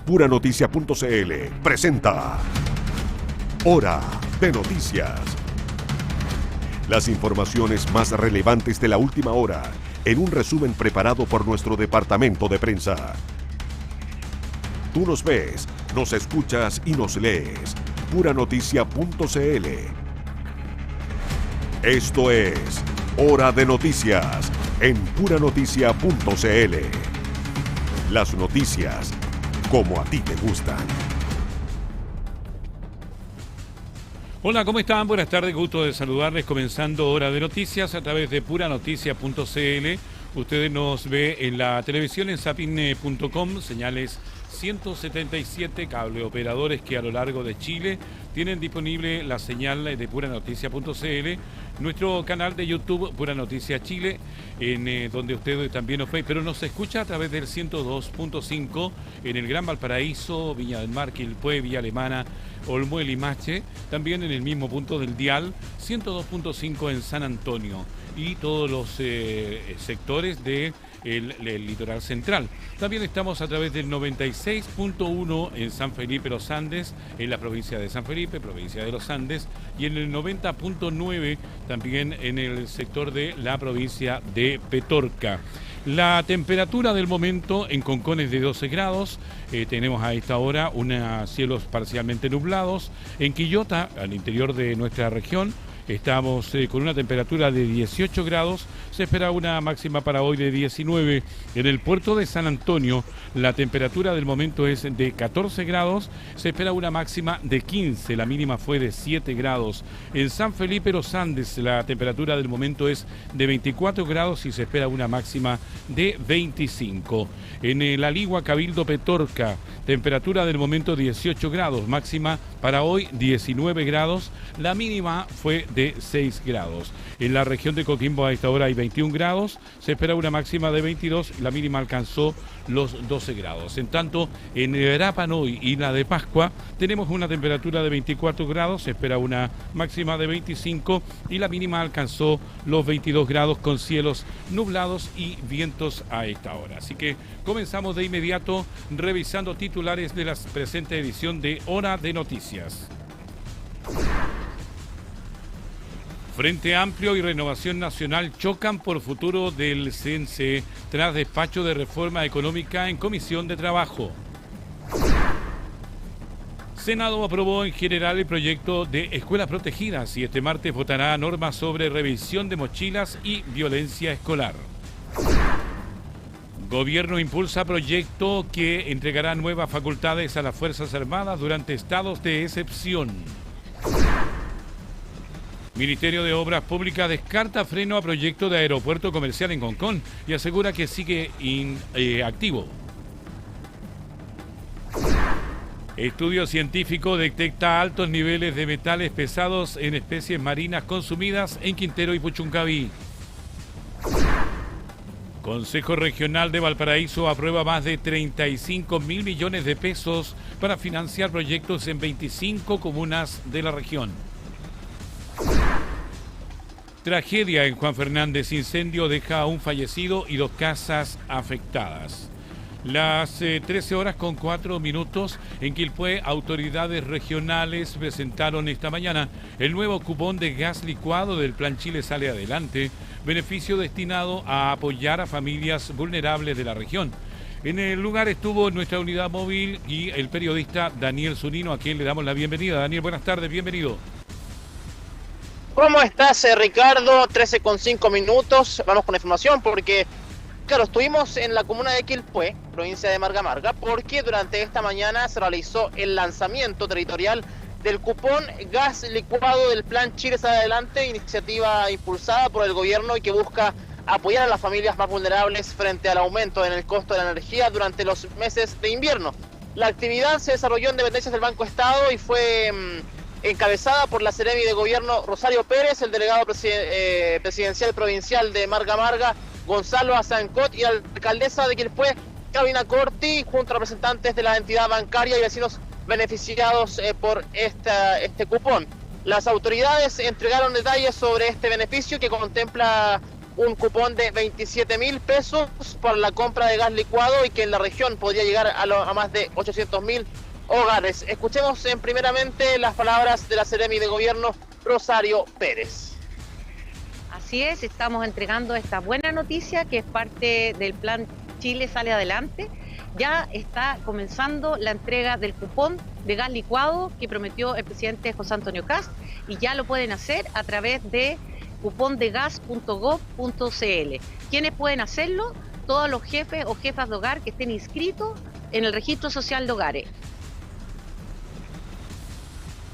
Puranoticia.cl presenta Hora de Noticias. Las informaciones más relevantes de la última hora en un resumen preparado por nuestro departamento de prensa. Tú nos ves, nos escuchas y nos lees. Puranoticia.cl. Esto es Hora de Noticias en Puranoticia.cl. Las noticias como a ti te gustan. Hola, ¿cómo están? Buenas tardes, gusto de saludarles. Comenzando Hora de Noticias a través de Puranoticia.cl. Ustedes nos ve en la televisión en zapin.com, señales 177 cableoperadores que a lo largo de Chile tienen disponible la señal de Puranoticia.cl, nuestro canal de YouTube Pura Noticia Chile, en donde ustedes también nos ven, pero nos escucha a través del 102.5 en el Gran Valparaíso, Viña del Mar, Quilpué, Villa Alemana, Olmué, Limache, también en el mismo punto del dial, 102.5 en San Antonio y todos los sectores de el litoral central. También estamos a través del 96.1 en San Felipe Los Andes, en la provincia de San Felipe, provincia de Los Andes, y en el 90.9 también en el sector de la provincia de Petorca. La temperatura del momento en Concón es de 12 grados, tenemos a esta hora cielos parcialmente nublados. En Quillota, al interior de nuestra región, estamos con una temperatura de 18 grados, se espera una máxima para hoy de 19. En el puerto de San Antonio, la temperatura del momento es de 14 grados, se espera una máxima de 15, la mínima fue de 7 grados. En San Felipe Los Andes, la temperatura del momento es de 24 grados y se espera una máxima de 25. En la Ligua Cabildo Petorca, temperatura del momento 18 grados, máxima para hoy 19 grados, la mínima fue de 6 grados. En la región de Coquimbo a esta hora hay 21 grados, se espera una máxima de 22, la mínima alcanzó los 12 grados. En tanto, en Rapa Nui y la de Pascua tenemos una temperatura de 24 grados, se espera una máxima de 25 y la mínima alcanzó los 22 grados con cielos nublados y vientos a esta hora. Así que comenzamos de inmediato revisando titulares de la presente edición de Hora de Noticias. Frente Amplio y Renovación Nacional chocan por futuro del CNC tras despacho de reforma económica en Comisión de Trabajo. Senado aprobó en general el proyecto de escuelas protegidas y este martes votará normas sobre revisión de mochilas y violencia escolar. Gobierno impulsa proyecto que entregará nuevas facultades a las Fuerzas Armadas durante estados de excepción. Ministerio de Obras Públicas descarta freno a proyecto de aeropuerto comercial en Concón y asegura que sigue activo. Estudio científico detecta altos niveles de metales pesados en especies marinas consumidas en Quintero y Puchuncaví. Consejo Regional de Valparaíso aprueba más de 35.000 millones de pesos para financiar proyectos en 25 comunas de la región. Tragedia en Juan Fernández, incendio deja a un fallecido y 2 casas afectadas. Las 13:04 en Quilpué, autoridades regionales presentaron esta mañana el nuevo cupón de gas licuado del Plan Chile Sale Adelante, beneficio destinado a apoyar a familias vulnerables de la región. En el lugar estuvo nuestra unidad móvil y el periodista Daniel Zunino, a quien le damos la bienvenida. Daniel, buenas tardes, bienvenido. ¿Cómo estás, Ricardo? 13:05. Vamos con la información porque, claro, estuvimos en la comuna de Quilpué, provincia de Marga Marga, porque durante esta mañana se realizó el lanzamiento territorial del cupón gas licuado del Plan Chile Sale Adelante, iniciativa impulsada por el gobierno y que busca apoyar a las familias más vulnerables frente al aumento en el costo de la energía durante los meses de invierno. La actividad se desarrolló en dependencias del Banco Estado y fue encabezada por la Seremi de Gobierno Rosario Pérez, el delegado presidencial provincial de Marga Marga, Gonzalo Azancot, y la alcaldesa de Quilpué, Carolina Corti, junto a representantes de la entidad bancaria y vecinos beneficiados por este cupón. Las autoridades entregaron detalles sobre este beneficio que contempla un cupón de 27.000 pesos para la compra de gas licuado y que en la región podría llegar a más de 800.000 hogares. Escuchemos primeramente las palabras de la Seremi de Gobierno, Rosario Pérez. Así es, estamos entregando esta buena noticia que es parte del plan Chile Sale Adelante. Ya está comenzando la entrega del cupón de gas licuado que prometió el presidente José Antonio Kast y ya lo pueden hacer a través de cupondegas.gov.cl. ¿Quiénes pueden hacerlo? Todos los jefes o jefas de hogar que estén inscritos en el registro social de hogares.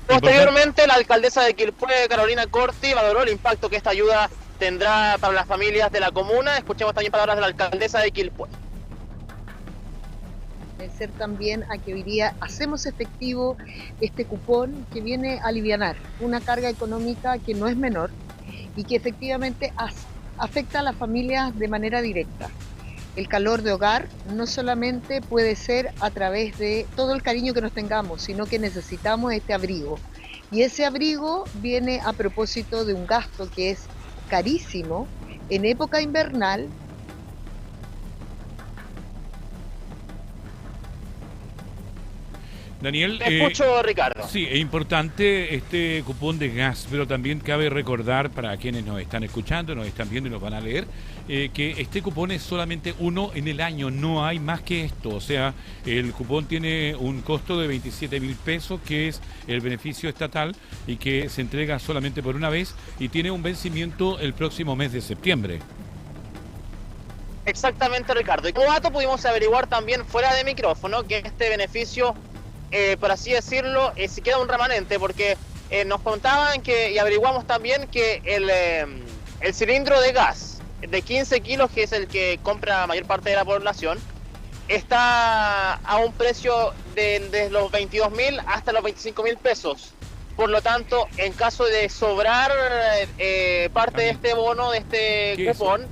Posteriormente, la alcaldesa de Quilpué, Carolina Corti, valoró el impacto que esta ayuda tendrá para las familias de la comuna. Escuchemos también palabras de la alcaldesa de Quilpué. Ser también a que hoy día hacemos efectivo este cupón que viene a alivianar una carga económica que no es menor y que efectivamente afecta a las familias de manera directa. El calor de hogar no solamente puede ser a través de todo el cariño que nos tengamos, sino que necesitamos este abrigo. Y ese abrigo viene a propósito de un gasto que es carísimo en época invernal. Daniel, Te escucho, Ricardo. Sí, es importante este cupón de gas, pero también cabe recordar para quienes nos están escuchando, nos están viendo y nos van a leer, que este cupón es solamente uno en el año, no hay más que esto. O sea, el cupón tiene un costo de 27.000 pesos, que es el beneficio estatal y que se entrega solamente por una vez y tiene un vencimiento el próximo mes de septiembre. Exactamente, Ricardo. Y como dato pudimos averiguar también fuera de micrófono que este beneficio, por así decirlo, si queda un remanente, porque nos contaban y averiguamos también que el cilindro de gas de 15 kilos, que es el que compra la mayor parte de la población, está a un precio de los 22.000 hasta los 25.000 pesos. Por lo tanto, en caso de sobrar parte de este bono, de este cupón,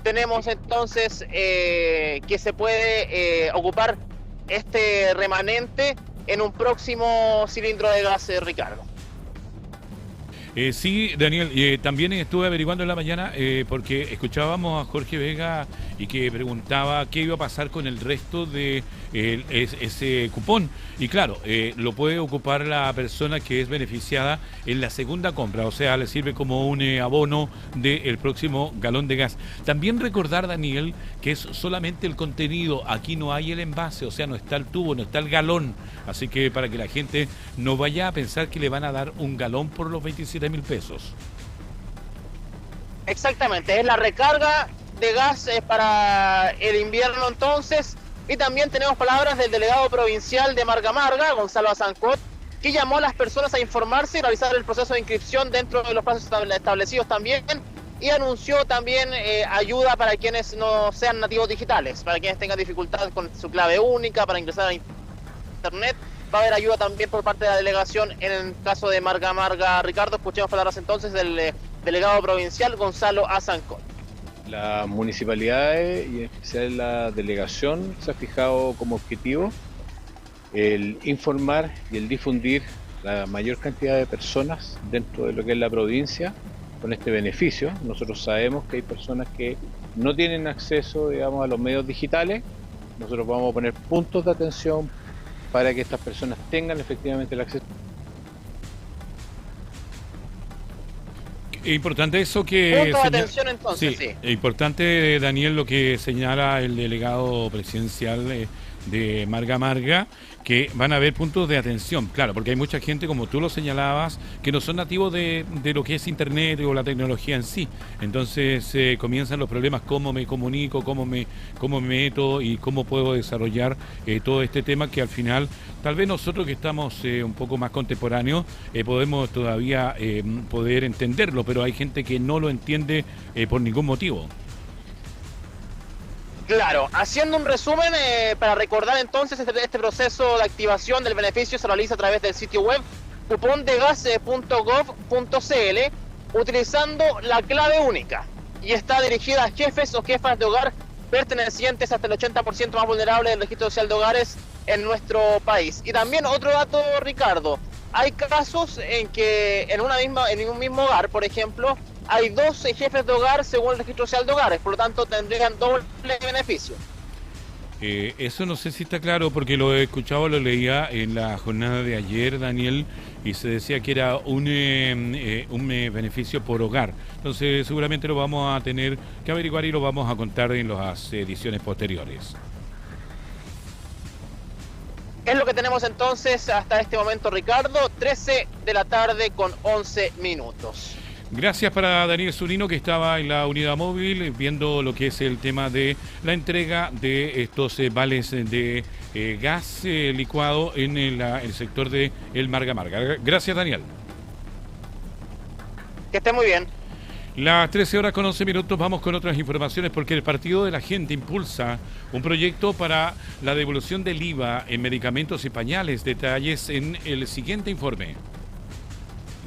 tenemos entonces que se puede ocupar este remanente en un próximo cilindro de gas, Ricardo. Sí, Daniel, también estuve averiguando en la mañana porque escuchábamos a Jorge Vega y que preguntaba qué iba a pasar con el resto de ese cupón. Y claro, lo puede ocupar la persona que es beneficiada en la segunda compra, o sea, le sirve como un abono del próximo galón de gas. También recordar, Daniel, que es solamente el contenido, aquí no hay el envase, o sea, no está el tubo, no está el galón. Así que para que la gente no vaya a pensar que le van a dar un galón por los 27.000 pesos. Exactamente, es la recarga de gas para el invierno entonces. Y también tenemos palabras del delegado provincial de Marga Marga, Gonzalo Azancot, que llamó a las personas a informarse y realizar el proceso de inscripción dentro de los plazos establecidos también, y anunció también ayuda para quienes no sean nativos digitales, para quienes tengan dificultad con su clave única para ingresar a internet. Va a haber ayuda también por parte de la delegación en el caso de Marga Marga. Ricardo, escuchemos palabras entonces del delegado provincial Gonzalo Azancot. Las municipalidades y en especial la delegación se ha fijado como objetivo el informar y el difundir la mayor cantidad de personas dentro de lo que es la provincia con este beneficio. Nosotros sabemos que hay personas que no tienen acceso, digamos, a los medios digitales. Nosotros vamos a poner puntos de atención para que estas personas tengan efectivamente el acceso. Es importante eso que... Punto de atención entonces, sí. Es importante, Daniel, lo que señala el delegado presidencial de Marga Marga, que van a haber puntos de atención, claro, porque hay mucha gente, como tú lo señalabas, que no son nativos de lo que es internet o la tecnología en sí. Entonces comienzan los problemas, cómo me comunico, cómo me meto y cómo puedo desarrollar todo este tema, que al final, tal vez nosotros que estamos un poco más contemporáneos, podemos todavía poder entenderlo, pero hay gente que no lo entiende por ningún motivo. Claro, haciendo un resumen, para recordar entonces este proceso de activación del beneficio se realiza a través del sitio web cupondegas.gov.cl utilizando la clave única y está dirigida a jefes o jefas de hogar pertenecientes hasta el 80% más vulnerable del registro social de hogares en nuestro país. Y también otro dato, Ricardo, hay casos en que en un mismo hogar, por ejemplo, hay 12 jefes de hogar según el registro social de hogares, por lo tanto tendrían doble beneficio. Eso no sé si está claro porque lo he escuchado, lo leía en la jornada de ayer, Daniel, y se decía que era un beneficio por hogar. Entonces seguramente lo vamos a tener que averiguar y lo vamos a contar en las ediciones posteriores. Es lo que tenemos entonces hasta este momento, Ricardo, 13 de la tarde con 11 minutos. Gracias para Daniel Zunino, que estaba en la unidad móvil viendo lo que es el tema de la entrega de estos vales de gas licuado en el sector de El Marga Marga. Gracias, Daniel. Que esté muy bien. Las 13 horas con 11 minutos vamos con otras informaciones porque el Partido de la Gente impulsa un proyecto para la devolución del IVA en medicamentos y pañales. Detalles en el siguiente informe.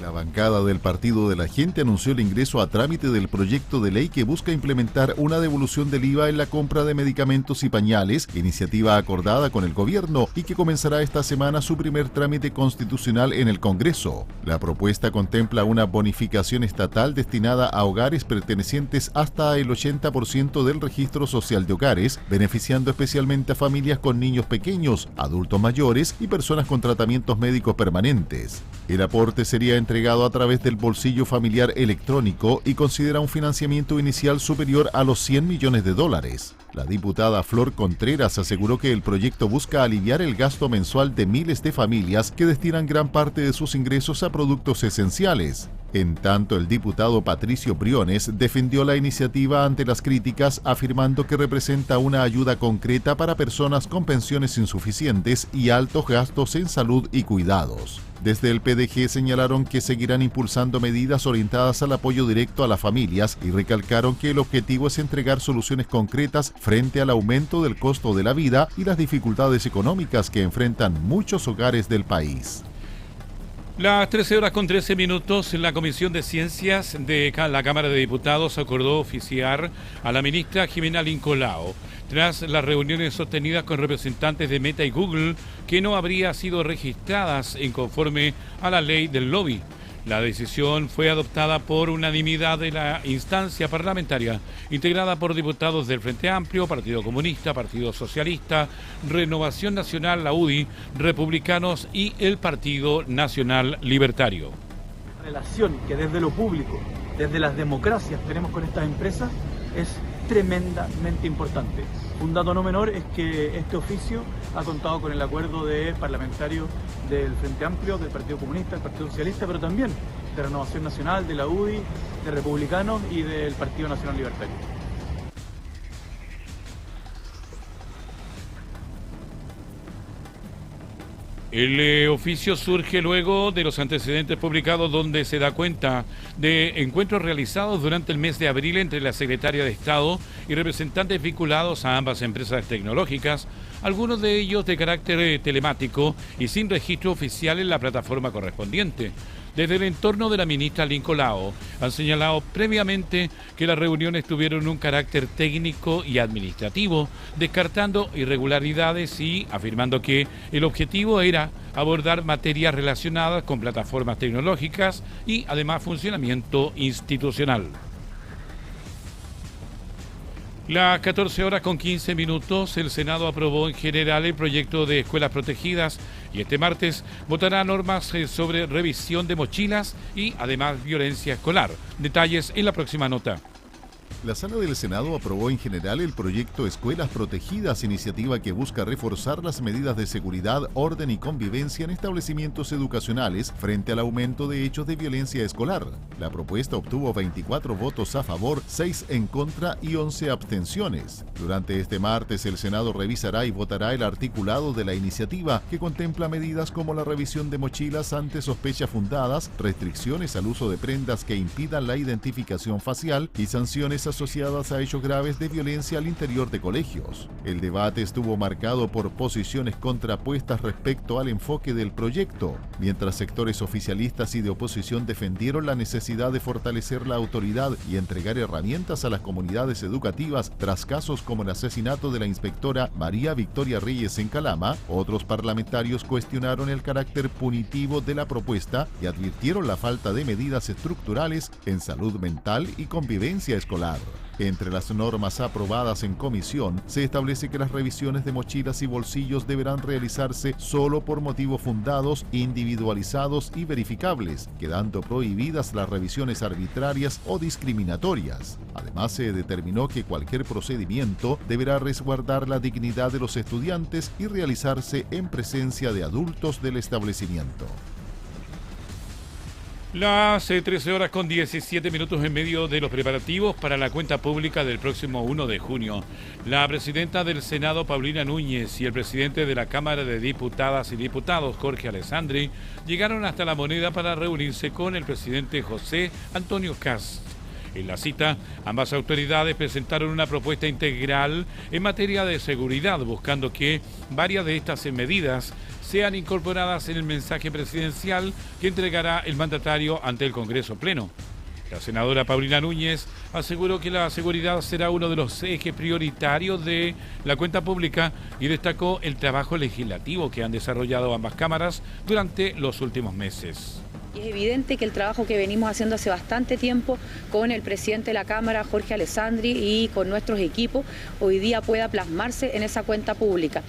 La bancada del Partido de la Gente anunció el ingreso a trámite del proyecto de ley que busca implementar una devolución del IVA en la compra de medicamentos y pañales, iniciativa acordada con el gobierno y que comenzará esta semana su primer trámite constitucional en el Congreso. La propuesta contempla una bonificación estatal destinada a hogares pertenecientes hasta el 80% del registro social de hogares, beneficiando especialmente a familias con niños pequeños, adultos mayores y personas con tratamientos médicos permanentes. El aporte sería entregado a través del bolsillo familiar electrónico y considera un financiamiento inicial superior a los $100 millones. La diputada Flor Contreras aseguró que el proyecto busca aliviar el gasto mensual de miles de familias que destinan gran parte de sus ingresos a productos esenciales. En tanto, el diputado Patricio Briones defendió la iniciativa ante las críticas, afirmando que representa una ayuda concreta para personas con pensiones insuficientes y altos gastos en salud y cuidados. Desde el PDG señalaron que seguirán impulsando medidas orientadas al apoyo directo a las familias y recalcaron que el objetivo es entregar soluciones concretas frente al aumento del costo de la vida y las dificultades económicas que enfrentan muchos hogares del país. Las 13 horas con 13 minutos, la Comisión de Ciencias de la Cámara de Diputados acordó oficiar a la ministra Jimena Lincolao, tras las reuniones sostenidas con representantes de Meta y Google, que no habría sido registradas en conforme a la ley del lobby. La decisión fue adoptada por unanimidad de la instancia parlamentaria, integrada por diputados del Frente Amplio, Partido Comunista, Partido Socialista, Renovación Nacional, la UDI, Republicanos y el Partido Nacional Libertario. La relación que desde lo público, desde las democracias tenemos con estas empresas es tremendamente importante. Un dato no menor es que este oficio ha contado con el acuerdo de parlamentarios del Frente Amplio, del Partido Comunista, del Partido Socialista, pero también de Renovación Nacional, de la UDI, de Republicanos y del Partido Nacional Libertario. El oficio surge luego de los antecedentes publicados donde se da cuenta de encuentros realizados durante el mes de abril entre la Secretaria de Estado y representantes vinculados a ambas empresas tecnológicas, algunos de ellos de carácter telemático y sin registro oficial en la plataforma correspondiente. Desde el entorno de la ministra Lincolao han señalado previamente que las reuniones tuvieron un carácter técnico y administrativo, descartando irregularidades y afirmando que el objetivo era abordar materias relacionadas con plataformas tecnológicas y además funcionamiento institucional. Las 14 horas con 15 minutos, el Senado aprobó en general el proyecto de escuelas protegidas y este martes votará normas sobre revisión de mochilas y además violencia escolar. Detalles en la próxima nota. La Sala del Senado aprobó en general el proyecto Escuelas Protegidas, iniciativa que busca reforzar las medidas de seguridad, orden y convivencia en establecimientos educacionales frente al aumento de hechos de violencia escolar. La propuesta obtuvo 24 votos a favor, 6 en contra y 11 abstenciones. Durante este martes, el Senado revisará y votará el articulado de la iniciativa, que contempla medidas como la revisión de mochilas ante sospechas fundadas, restricciones al uso de prendas que impidan la identificación facial y sanciones a asociadas a hechos graves de violencia al interior de colegios. El debate estuvo marcado por posiciones contrapuestas respecto al enfoque del proyecto, mientras sectores oficialistas y de oposición defendieron la necesidad de fortalecer la autoridad y entregar herramientas a las comunidades educativas tras casos como el asesinato de la inspectora María Victoria Reyes en Calama. Otros parlamentarios cuestionaron el carácter punitivo de la propuesta y advirtieron la falta de medidas estructurales en salud mental y convivencia escolar. Entre las normas aprobadas en comisión, se establece que las revisiones de mochilas y bolsillos deberán realizarse solo por motivos fundados, individualizados y verificables, quedando prohibidas las revisiones arbitrarias o discriminatorias. Además, se determinó que cualquier procedimiento deberá resguardar la dignidad de los estudiantes y realizarse en presencia de adultos del establecimiento. Las 13 horas con 17 minutos en medio de los preparativos para la cuenta pública del próximo 1 de junio. La presidenta del Senado, Paulina Núñez, y el presidente de la Cámara de Diputadas y Diputados, Jorge Alessandri, llegaron hasta La Moneda para reunirse con el presidente José Antonio Kast. En la cita, ambas autoridades presentaron una propuesta integral en materia de seguridad, buscando que varias de estas medidas sean incorporadas en el mensaje presidencial que entregará el mandatario ante el Congreso Pleno. La senadora Paulina Núñez aseguró que la seguridad será uno de los ejes prioritarios de la cuenta pública y destacó el trabajo legislativo que han desarrollado ambas cámaras durante los últimos meses. Y es evidente que el trabajo que venimos haciendo hace bastante tiempo con el presidente de la Cámara, Jorge Alessandri, y con nuestros equipos, hoy día pueda plasmarse en esa cuenta pública.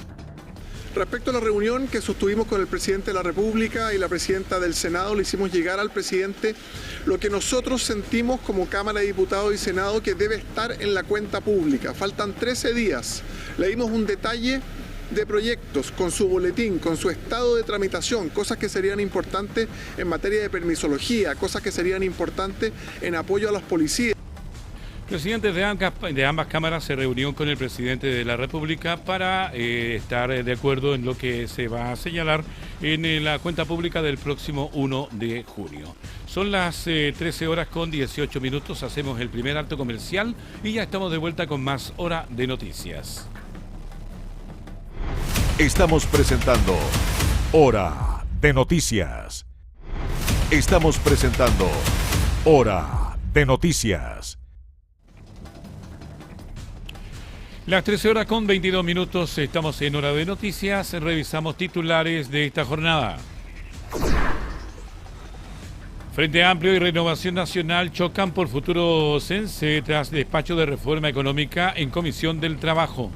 Respecto a la reunión que sostuvimos con el presidente de la República y la presidenta del Senado, le hicimos llegar al presidente lo que nosotros sentimos como Cámara de Diputados y Senado que debe estar en la cuenta pública. Faltan 13 días. Le dimos un detalle de proyectos con su boletín, con su estado de tramitación, cosas que serían importantes en materia de permisología, cosas que serían importantes en apoyo a los policías. Presidentes de ambas cámaras se reunió con el presidente de la República para estar de acuerdo en lo que se va a señalar en la cuenta pública del próximo 1 de junio. Son las 13 horas con 18 minutos, hacemos el primer alto comercial y ya estamos de vuelta con más Hora de Noticias. Estamos presentando Hora de Noticias. Estamos presentando Hora de Noticias. Las 13 horas con 22 minutos, estamos en Hora de Noticias, revisamos titulares de esta jornada. Frente Amplio y Renovación Nacional chocan por futuro cense tras despacho de reforma económica en Comisión del Trabajo.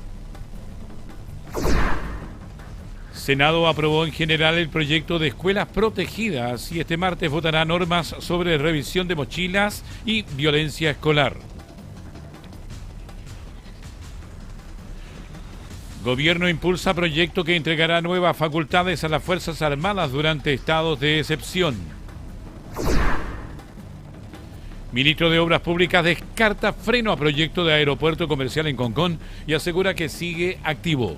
Senado aprobó en general el proyecto de escuelas protegidas y este martes votará normas sobre revisión de mochilas y violencia escolar. Gobierno impulsa proyecto que entregará nuevas facultades a las Fuerzas Armadas durante estados de excepción. Ministro de Obras Públicas descarta freno a proyecto de aeropuerto comercial en Concón y asegura que sigue activo.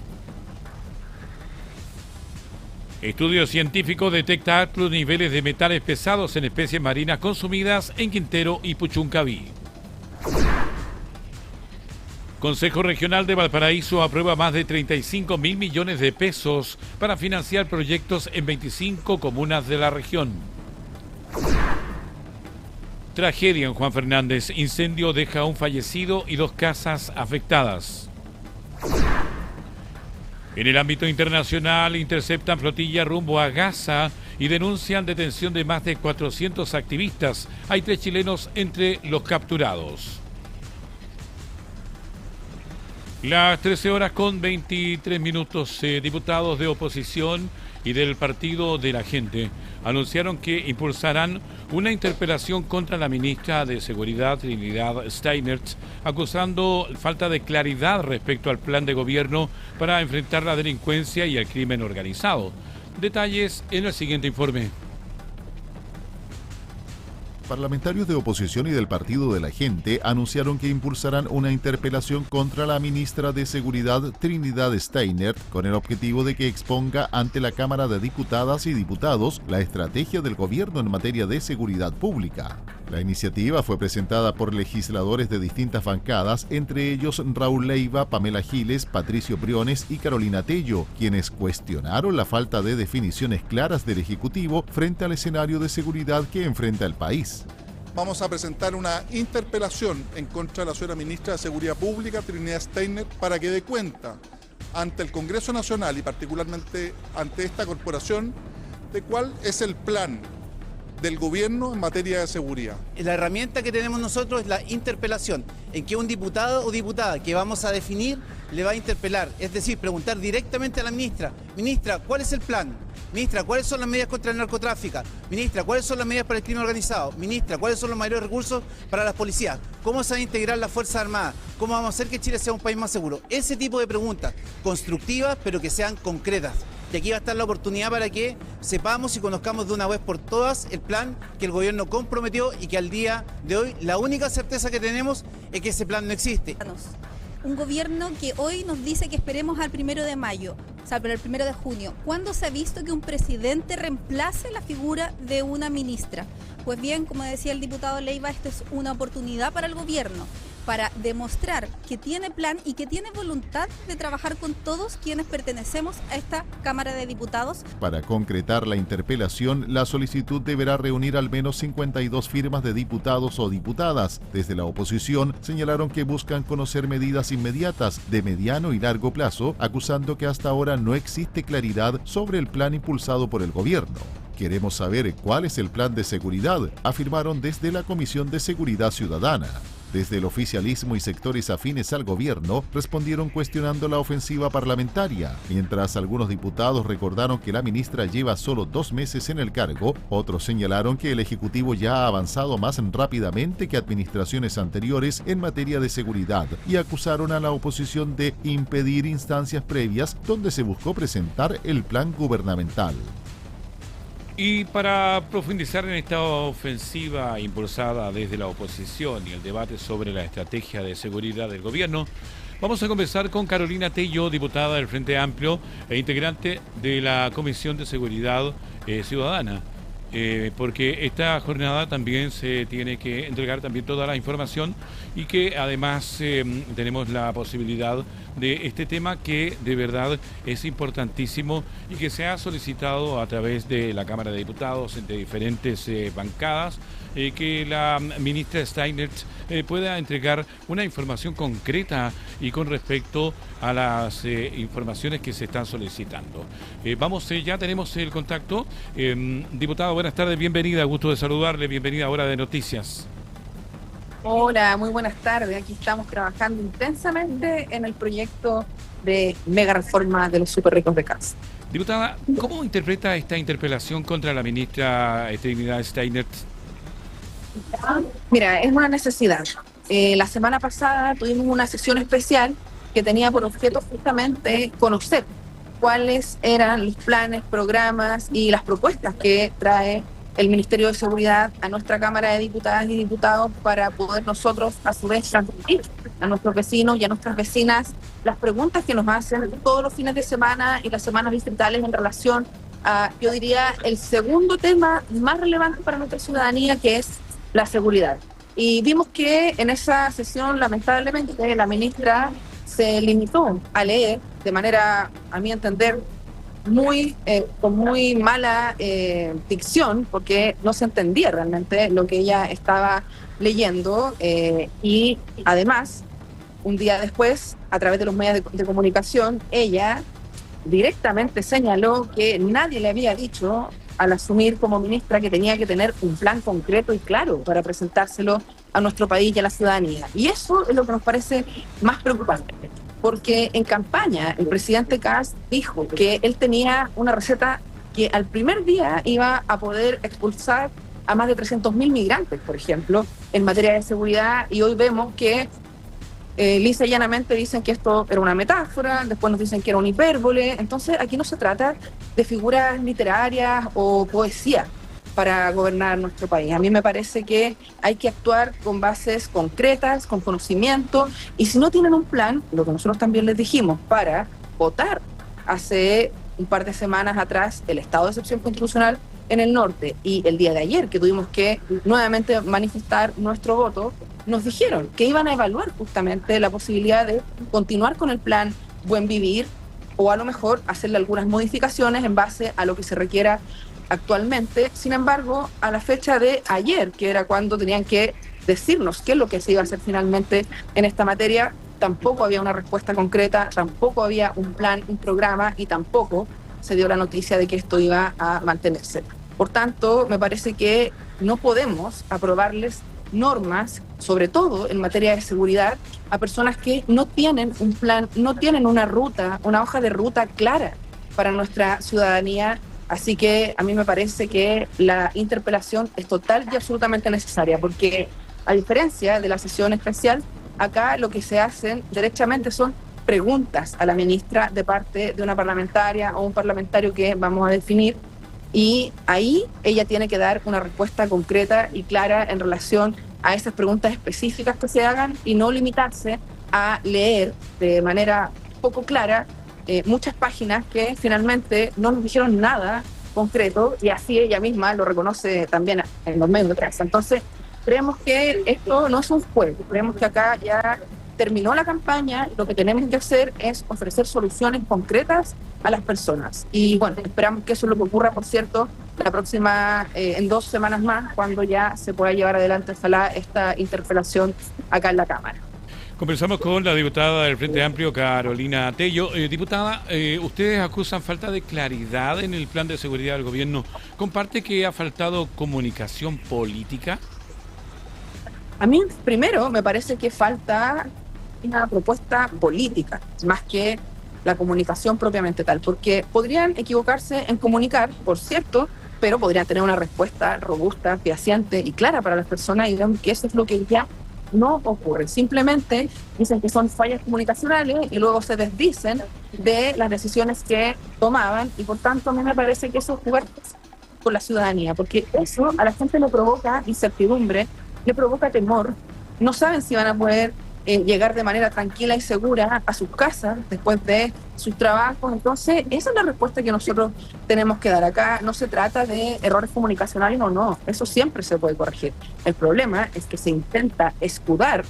Estudio científico detecta altos niveles de metales pesados en especies marinas consumidas en Quintero y Puchuncaví. Consejo Regional de Valparaíso aprueba más de 35.000 millones de pesos para financiar proyectos en 25 comunas de la región. Tragedia en Juan Fernández. Incendio deja a un fallecido y 2 casas afectadas. En el ámbito internacional, interceptan flotilla rumbo a Gaza y denuncian detención de más de 400 activistas. Hay 3 chilenos entre los capturados. Las 13 horas con 23 minutos, diputados de oposición y del Partido de la Gente anunciaron que impulsarán una interpelación contra la ministra de Seguridad, Trinidad Steiner, acusando falta de claridad respecto al plan de gobierno para enfrentar la delincuencia y el crimen organizado. Detalles en el siguiente informe. Parlamentarios de oposición y del Partido de la Gente anunciaron que impulsarán una interpelación contra la ministra de Seguridad, Trinidad Steiner, con el objetivo de que exponga ante la Cámara de Diputadas y Diputados la estrategia del gobierno en materia de seguridad pública. La iniciativa fue presentada por legisladores de distintas bancadas, entre ellos Raúl Leiva, Pamela Giles, Patricio Briones y Carolina Tello, quienes cuestionaron la falta de definiciones claras del Ejecutivo frente al escenario de seguridad que enfrenta el país. Vamos a presentar una interpelación en contra de la señora ministra de Seguridad Pública, Trinidad Steiner, para que dé cuenta ante el Congreso Nacional y particularmente ante esta corporación de cuál es el plan del gobierno en materia de seguridad. La herramienta que tenemos nosotros es la interpelación, en que un diputado o diputada que vamos a definir le va a interpelar, es decir, preguntar directamente a la ministra: ministra, ¿cuál es el plan? Ministra, ¿cuáles son las medidas contra el narcotráfico? Ministra, ¿cuáles son las medidas para el crimen organizado? Ministra, ¿cuáles son los mayores recursos para las policías? ¿Cómo se va a integrar las Fuerzas Armadas? ¿Cómo vamos a hacer que Chile sea un país más seguro? Ese tipo de preguntas constructivas, pero que sean concretas. Y aquí va a estar la oportunidad para que sepamos y conozcamos de una vez por todas el plan que el gobierno comprometió y que al día de hoy la única certeza que tenemos es que ese plan no existe. Un gobierno que hoy nos dice que esperemos al 1 de mayo, o sea, para el 1 de junio. ¿Cuándo se ha visto que un presidente reemplace la figura de una ministra? Pues bien, como decía el diputado Leiva, esta es una oportunidad para el gobierno, para demostrar que tiene plan y que tiene voluntad de trabajar con todos quienes pertenecemos a esta Cámara de Diputados. Para concretar la interpelación, la solicitud deberá reunir al menos 52 firmas de diputados o diputadas. Desde la oposición señalaron que buscan conocer medidas inmediatas de mediano y largo plazo, acusando que hasta ahora no existe claridad sobre el plan impulsado por el gobierno. Queremos saber cuál es el plan de seguridad, afirmaron desde la Comisión de Seguridad Ciudadana. Desde el oficialismo y sectores afines al gobierno respondieron cuestionando la ofensiva parlamentaria. Mientras algunos diputados recordaron que la ministra lleva solo 2 meses en el cargo, otros señalaron que el Ejecutivo ya ha avanzado más rápidamente que administraciones anteriores en materia de seguridad y acusaron a la oposición de impedir instancias previas donde se buscó presentar el plan gubernamental. Y para profundizar en esta ofensiva impulsada desde la oposición y el debate sobre la estrategia de seguridad del gobierno, vamos a conversar con Carolina Tello, diputada del Frente Amplio e integrante de la Comisión de Seguridad Ciudadana. Porque esta jornada también se tiene que entregar también toda la información y que además tenemos la posibilidad de este tema que de verdad es importantísimo y que se ha solicitado a través de la Cámara de Diputados de diferentes bancadas, que la ministra Steiner pueda entregar una información concreta y con respecto a las informaciones que se están solicitando. Ya tenemos el contacto. Diputada, buenas tardes, bienvenida, gusto de saludarle, bienvenida a Hora de Noticias. Hola, muy buenas tardes. Aquí estamos trabajando intensamente en el proyecto de mega reforma de los súper ricos de casa. Diputada, ¿cómo interpreta esta interpelación contra la ministra Trinidad Steiner? Mira, es una necesidad. La semana pasada tuvimos una sesión especial que tenía por objeto justamente conocer cuáles eran los planes, programas y las propuestas que trae el Ministerio de Seguridad a nuestra Cámara de Diputadas y Diputados para poder nosotros a su vez transmitir a nuestros vecinos y a nuestras vecinas las preguntas que nos hacen todos los fines de semana y las semanas distritales en relación a, yo diría, el segundo tema más relevante para nuestra ciudadanía, que es la seguridad. Y vimos que en esa sesión, lamentablemente, la se limitó a leer de manera, a mi entender, con muy mala dicción, porque no se entendía realmente lo que ella estaba leyendo, y además, un día después, a través de los medios de comunicación, ella directamente señaló que nadie le había dicho al asumir como ministra que tenía que tener un plan concreto y claro para presentárselo a nuestro país y a la ciudadanía. Y eso es lo que nos parece más preocupante, porque en campaña el presidente Kast dijo que él tenía una receta que al primer día iba a poder expulsar a más de 300.000 migrantes, por ejemplo, en materia de seguridad, y hoy vemos que lisa y llanamente dicen que esto era una metáfora, después nos dicen que era una hipérbole. Entonces aquí no se trata de figuras literarias o poesía para gobernar nuestro país. A mí me parece que hay que actuar con bases concretas, con conocimiento, y si no tienen un plan, lo que nosotros también les dijimos, para votar hace un par de semanas atrás el estado de excepción constitucional, en el norte y el día de ayer, que tuvimos que nuevamente manifestar nuestro voto, nos dijeron que iban a evaluar justamente la posibilidad de continuar con el plan Buen Vivir o a lo mejor hacerle algunas modificaciones en base a lo que se requiera actualmente. Sin embargo, a la fecha de ayer, que era cuando tenían que decirnos qué es lo que se iba a hacer finalmente en esta materia, tampoco había una respuesta concreta, tampoco había un plan, un programa y tampoco se dio la noticia de que esto iba a mantenerse. Por tanto, me parece que no podemos aprobarles normas, sobre todo en materia de seguridad, a personas que no tienen un plan, no tienen una ruta, una hoja de ruta clara para nuestra ciudadanía. Así que a mí me parece que la interpelación es total y absolutamente necesaria, porque a diferencia de la sesión especial, acá lo que se hacen derechamente son preguntas a la ministra de parte de una parlamentaria o un parlamentario que vamos a definir, y ahí ella tiene que dar una respuesta concreta y clara en relación a esas preguntas específicas que se hagan y no limitarse a leer de manera poco clara muchas páginas que finalmente no nos dijeron nada concreto, y así ella misma lo reconoce también en los medios de prensa. Entonces, creemos que esto no es un juego, creemos que acá ya terminó la campaña, lo que tenemos que hacer es ofrecer soluciones concretas a las personas. Y bueno, esperamos que eso es lo que ocurra, por cierto, la próxima, en 2 semanas más, cuando ya se pueda llevar adelante, ojalá, esta interpelación acá en la Cámara. Conversamos con la diputada del Frente Amplio, Carolina Tello. Diputada, ustedes acusan falta de claridad en el plan de seguridad del gobierno. ¿Comparte que ha faltado comunicación política? A mí, primero, me parece que falta una propuesta política, más que la comunicación propiamente tal, porque podrían equivocarse en comunicar, por cierto, pero podrían tener una respuesta robusta, fehaciente y clara para las personas, y vemos que eso es lo que ya no ocurre. Simplemente dicen que son fallas comunicacionales y luego se desdicen de las decisiones que tomaban, y por tanto a mí me parece que eso es jugar con la ciudadanía, porque eso a la gente le provoca incertidumbre, le provoca temor, no saben si van a poder llegar de manera tranquila y segura a sus casas después de sus trabajos. Entonces, esa es la respuesta que nosotros tenemos que dar acá. No se trata de errores comunicacionales o no, eso siempre se puede corregir. El problema es que se intenta escudar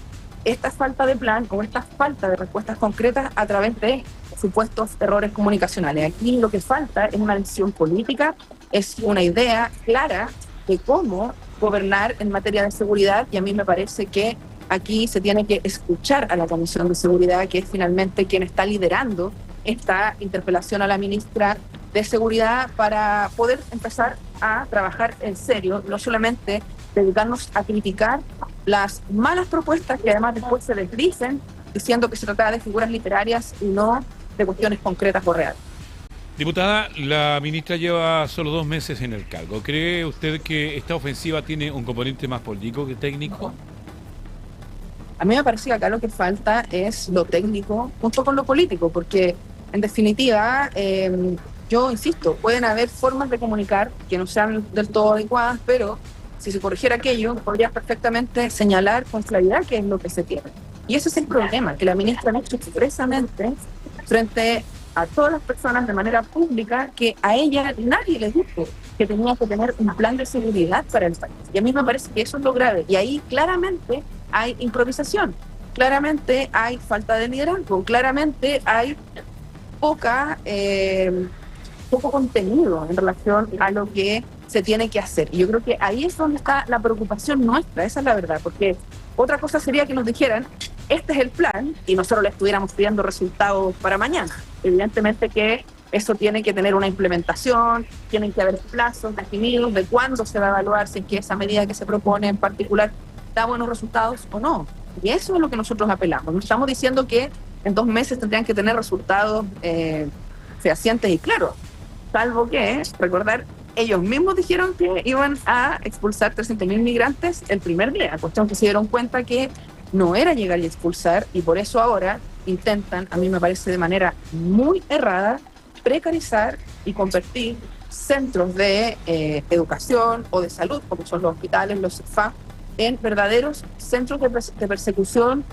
esta falta de plan o esta falta de respuestas concretas a través de supuestos errores comunicacionales. Aquí lo que falta es una decisión política, es una idea clara de cómo gobernar en materia de seguridad, y a mí me parece que aquí se tiene que escuchar a la Comisión de Seguridad, que es finalmente quien está liderando esta interpelación a la ministra de Seguridad, para poder empezar a trabajar en serio, no solamente dedicarnos a criticar las malas propuestas que además después se desdicen diciendo que se trata de figuras literarias y no de cuestiones concretas o reales. Diputada, la ministra lleva solo 2 meses en el cargo. ¿Cree usted que esta ofensiva tiene un componente más político que técnico? A mí me parece que acá lo que falta es lo técnico junto con lo político, porque en definitiva, yo insisto, pueden haber formas de comunicar que no sean del todo adecuadas, pero si se corrigiera aquello, podría perfectamente señalar con claridad qué es lo que se tiene. Y ese es el problema, que la ministra ha hecho expresamente frente a todas las personas de manera pública que a ella nadie le dijo que tenía que tener un plan de seguridad para el país. Y a mí me parece que eso es lo grave. Y ahí claramente hay improvisación, claramente hay falta de liderazgo, claramente hay poco contenido en relación a lo que se tiene que hacer. Y yo creo que ahí es donde está la preocupación nuestra, esa es la verdad, porque otra cosa sería que nos dijeran, este es el plan, y nosotros le estuviéramos pidiendo resultados para mañana. Evidentemente que eso tiene que tener una implementación, tienen que haber plazos definidos de cuándo se va a evaluar si es que esa medida que se propone en particular da buenos resultados o no. Y eso es lo que nosotros apelamos. No estamos diciendo que en 2 meses tendrían que tener resultados fehacientes y claros, salvo que, recordar, ellos mismos dijeron que iban a expulsar 300.000 migrantes el primer día, cuestión que se dieron cuenta que no era llegar y expulsar, y por eso ahora intentan, a mí me parece de manera muy errada, precarizar y convertir centros de educación o de salud, como son los hospitales, los CEFA, en verdaderos centros de persecución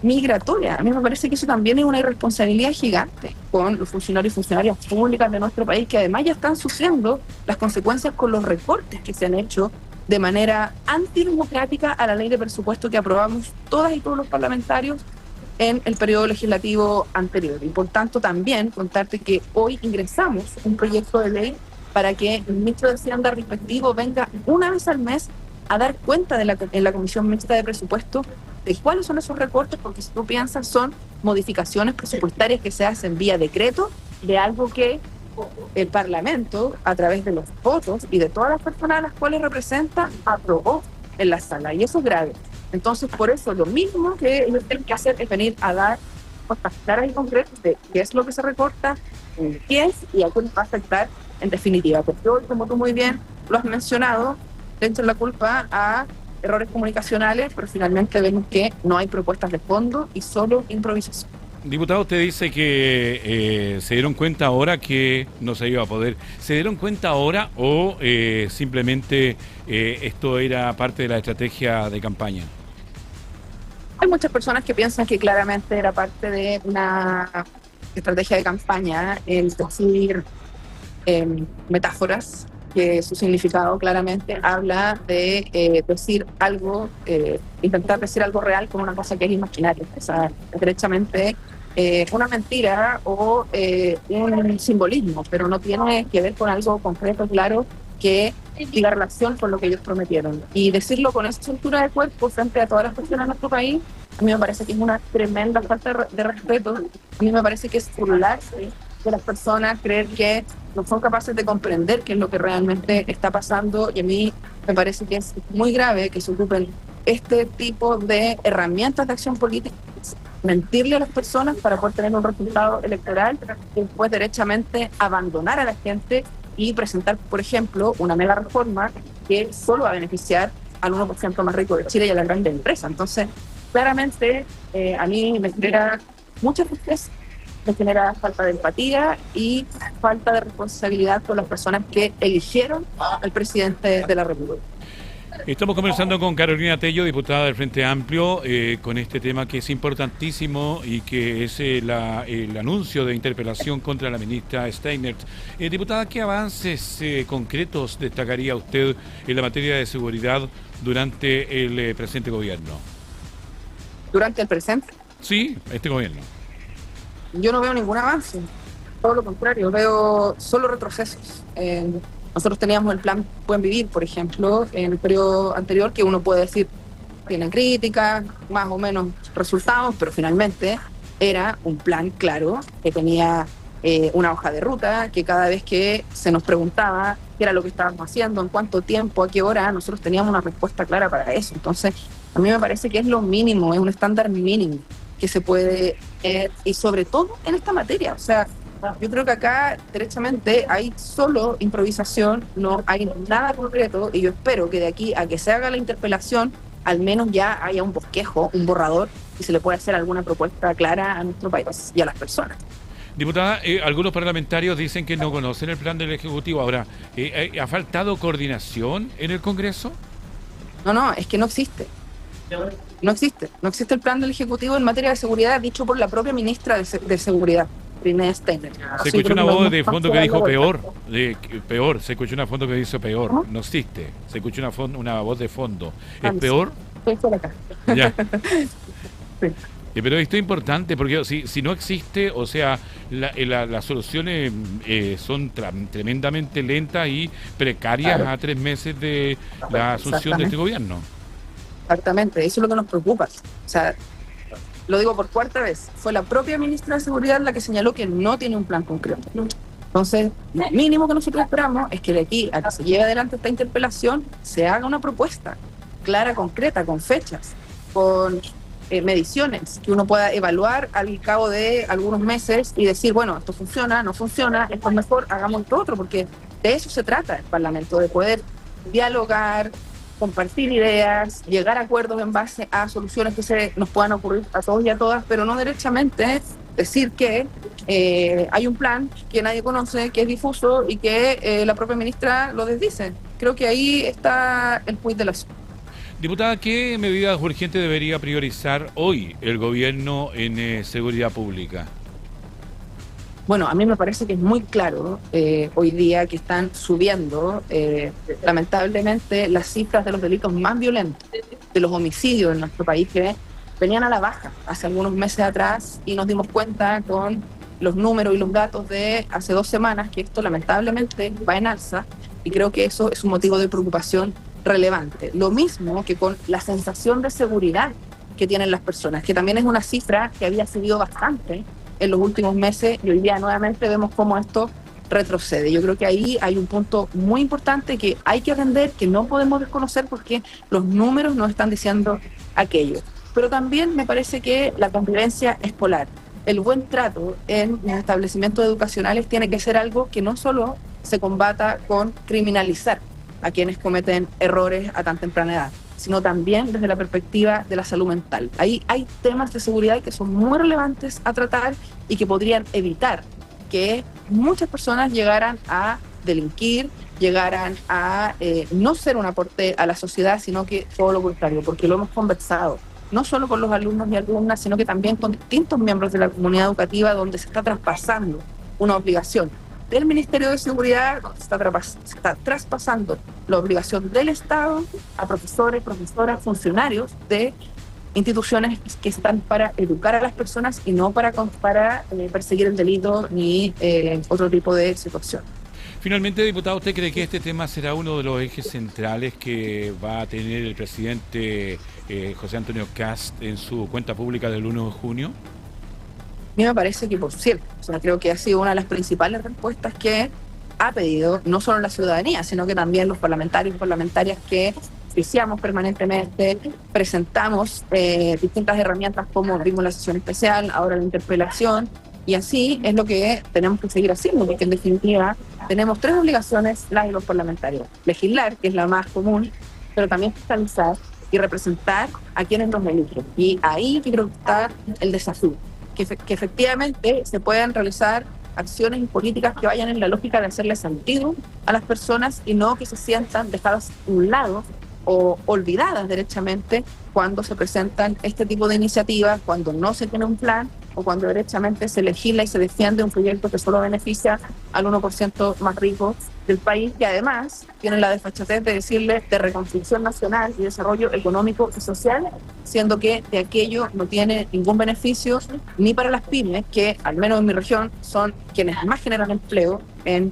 migratoria. A mí me parece que eso también es una irresponsabilidad gigante con los funcionarios y funcionarias públicas de nuestro país, que además ya están sufriendo las consecuencias con los recortes que se han hecho de manera antidemocrática a la ley de presupuesto que aprobamos todas y todos los parlamentarios en el periodo legislativo anterior. Y por tanto también contarte que hoy ingresamos un proyecto de ley para que el ministro de Hacienda respectivo venga una vez al mes a dar cuenta en la Comisión Mixta de Presupuesto de cuáles son esos recortes, porque si tú piensas son modificaciones presupuestarias que se hacen vía decreto de algo que el Parlamento, a través de los votos y de todas las personas a las cuales representa, aprobó en la sala, y eso es grave. Entonces, por eso lo mismo que ellos tienen que hacer es venir a dar respuestas claras y concretas de qué es lo que se recorta, qué es y a quién va a afectar en definitiva. Porque hoy, como tú muy bien lo has mencionado, le echan la culpa a errores comunicacionales, pero finalmente vemos que no hay propuestas de fondo y solo improvisación. Diputado, usted dice que se dieron cuenta ahora que no se iba a poder. ¿Se dieron cuenta ahora o simplemente esto era parte de la estrategia de campaña? Hay muchas personas que piensan que claramente era parte de una estrategia de campaña el decir metáforas, que su significado claramente habla de decir algo, intentar decir algo real con una cosa que es imaginaria. O sea, derechamente una mentira o un simbolismo, pero no tiene que ver con algo concreto, claro, que diga relación con lo que ellos prometieron. Y decirlo con esa soltura de cuerpo frente a todas las personas de nuestro país, a mí me parece que es una tremenda falta de respeto. A mí me parece que es burlarse de las personas, creer que no son capaces de comprender qué es lo que realmente está pasando, y a mí me parece que es muy grave que se ocupen este tipo de herramientas de acción política, mentirle a las personas para poder tener un resultado electoral y después derechamente abandonar a la gente y presentar, por ejemplo, una mega reforma que solo va a beneficiar al 1% más rico de Chile y a las grandes empresas. Entonces, claramente, a mí me genera mucha tristeza, me genera falta de empatía y falta de responsabilidad con las personas que eligieron al presidente de la República. Estamos conversando con Carolina Tello, diputada del Frente Amplio, con este tema que es importantísimo y que es el anuncio de interpelación contra la ministra Steinert. Diputada, ¿qué avances concretos destacaría usted en la materia de seguridad durante el presente gobierno? ¿Durante el presente? Sí, este gobierno. Yo no veo ningún avance, todo lo contrario, veo solo retrocesos. Nosotros teníamos el plan Buen Vivir, por ejemplo, en el periodo anterior, que uno puede decir tienen críticas, más o menos resultados, pero finalmente era un plan claro, que tenía una hoja de ruta, que cada vez que se nos preguntaba qué era lo que estábamos haciendo, en cuánto tiempo, a qué hora, nosotros teníamos una respuesta clara para eso. Entonces, a mí me parece que es lo mínimo, es un estándar mínimo que se puede, y sobre todo en esta materia. O sea, yo creo que acá, derechamente, hay solo improvisación, no hay nada concreto, y yo espero que de aquí a que se haga la interpelación, al menos ya haya un bosquejo, un borrador, y se le pueda hacer alguna propuesta clara a nuestro país y a las personas. Diputada, algunos parlamentarios dicen que no conocen el plan del Ejecutivo. Ahora, ¿ha faltado coordinación en el Congreso? No, es que no existe. No existe el plan del Ejecutivo en materia de seguridad dicho por la propia ministra de Seguridad, Irene Steiner. Se escuchó una voz de fondo que dijo peor, se escuchó una fondo que dice peor, ¿cómo? No existe, se escuchó una voz de fondo. ¿Es peor? Estoy por acá. Ya. Sí. Pero esto es importante porque si no existe, o sea, las soluciones son tremendamente lentas y precarias, claro, a 3 meses de la asunción de este gobierno. Exactamente, eso es lo que nos preocupa. O sea, lo digo por cuarta vez, fue la propia ministra de Seguridad la que señaló que no tiene un plan concreto. Entonces, lo mínimo que nosotros esperamos es que de aquí a que se lleve adelante esta interpelación se haga una propuesta clara, concreta, con fechas, con mediciones, que uno pueda evaluar al cabo de algunos meses y decir, bueno, esto funciona, no funciona, esto es mejor, hagamos esto otro, porque de eso se trata el Parlamento, de poder dialogar, compartir ideas, llegar a acuerdos en base a soluciones que se nos puedan ocurrir a todos y a todas, pero no derechamente decir que hay un plan que nadie conoce, que es difuso y que la propia ministra lo desdice. Creo que ahí está el quid del asunto. Diputada, ¿qué medidas urgentes debería priorizar hoy el gobierno en seguridad pública? Bueno, a mí me parece que es muy claro hoy día que están subiendo lamentablemente las cifras de los delitos más violentos, de los homicidios en nuestro país, que venían a la baja hace algunos meses atrás, y nos dimos cuenta con los números y los datos de hace 2 semanas que esto lamentablemente va en alza, y creo que eso es un motivo de preocupación relevante. Lo mismo que con la sensación de seguridad que tienen las personas, que también es una cifra que había subido bastante en los últimos meses, y hoy día nuevamente vemos cómo esto retrocede. Yo creo que ahí hay un punto muy importante que hay que atender, que no podemos desconocer porque los números nos están diciendo aquello. Pero también me parece que la convivencia escolar, el buen trato en los establecimientos educacionales tiene que ser algo que no solo se combata con criminalizar a quienes cometen errores a tan temprana edad, sino también desde la perspectiva de la salud mental. Ahí hay temas de seguridad que son muy relevantes a tratar y que podrían evitar que muchas personas llegaran a delinquir, llegaran a no ser un aporte a la sociedad, sino que todo lo contrario, porque lo hemos conversado, no solo con los alumnos y alumnas, sino que también con distintos miembros de la comunidad educativa, donde se está traspasando una obligación del Ministerio de Seguridad, donde se está traspasando la obligación del Estado a profesores, profesoras, funcionarios de instituciones que están para educar a las personas y no para perseguir el delito ni otro tipo de situación. Finalmente, diputado, ¿usted cree que este tema será uno de los ejes centrales que va a tener el presidente José Antonio Kast en su cuenta pública del 1 de junio? A mí me parece que por cierto, creo que ha sido una de las principales respuestas que ha pedido no solo la ciudadanía, sino que también los parlamentarios y parlamentarias que oficiamos permanentemente, presentamos distintas herramientas como vimos la sesión especial, ahora la interpelación, y así es lo que tenemos que seguir haciendo, porque en definitiva tenemos 3 obligaciones, las de los parlamentarios: legislar, que es la más común, pero también fiscalizar y representar a quienes nos eligen. Y ahí creo que está el desafío, que efectivamente se puedan realizar acciones y políticas que vayan en la lógica de hacerle sentido a las personas y no que se sientan dejadas a un lado o olvidadas derechamente cuando se presentan este tipo de iniciativas, cuando no se tiene un plan o cuando derechamente se legisla y se defiende un proyecto que solo beneficia al 1% más rico del país, que además tiene la desfachatez de decirle de reconstrucción nacional y desarrollo económico y social, siendo que de aquello no tiene ningún beneficio ni para las pymes, que al menos en mi región son quienes más generan empleo en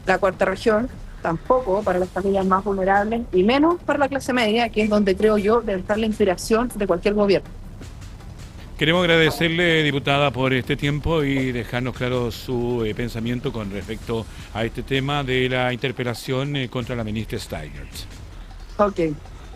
la 4ª región, tampoco para las familias más vulnerables y menos para la clase media, que es donde creo yo debe estar la inspiración de cualquier gobierno. Queremos agradecerle, diputada, por este tiempo y dejarnos claro su pensamiento con respecto a este tema de la interpelación contra la ministra Steingart. Ok,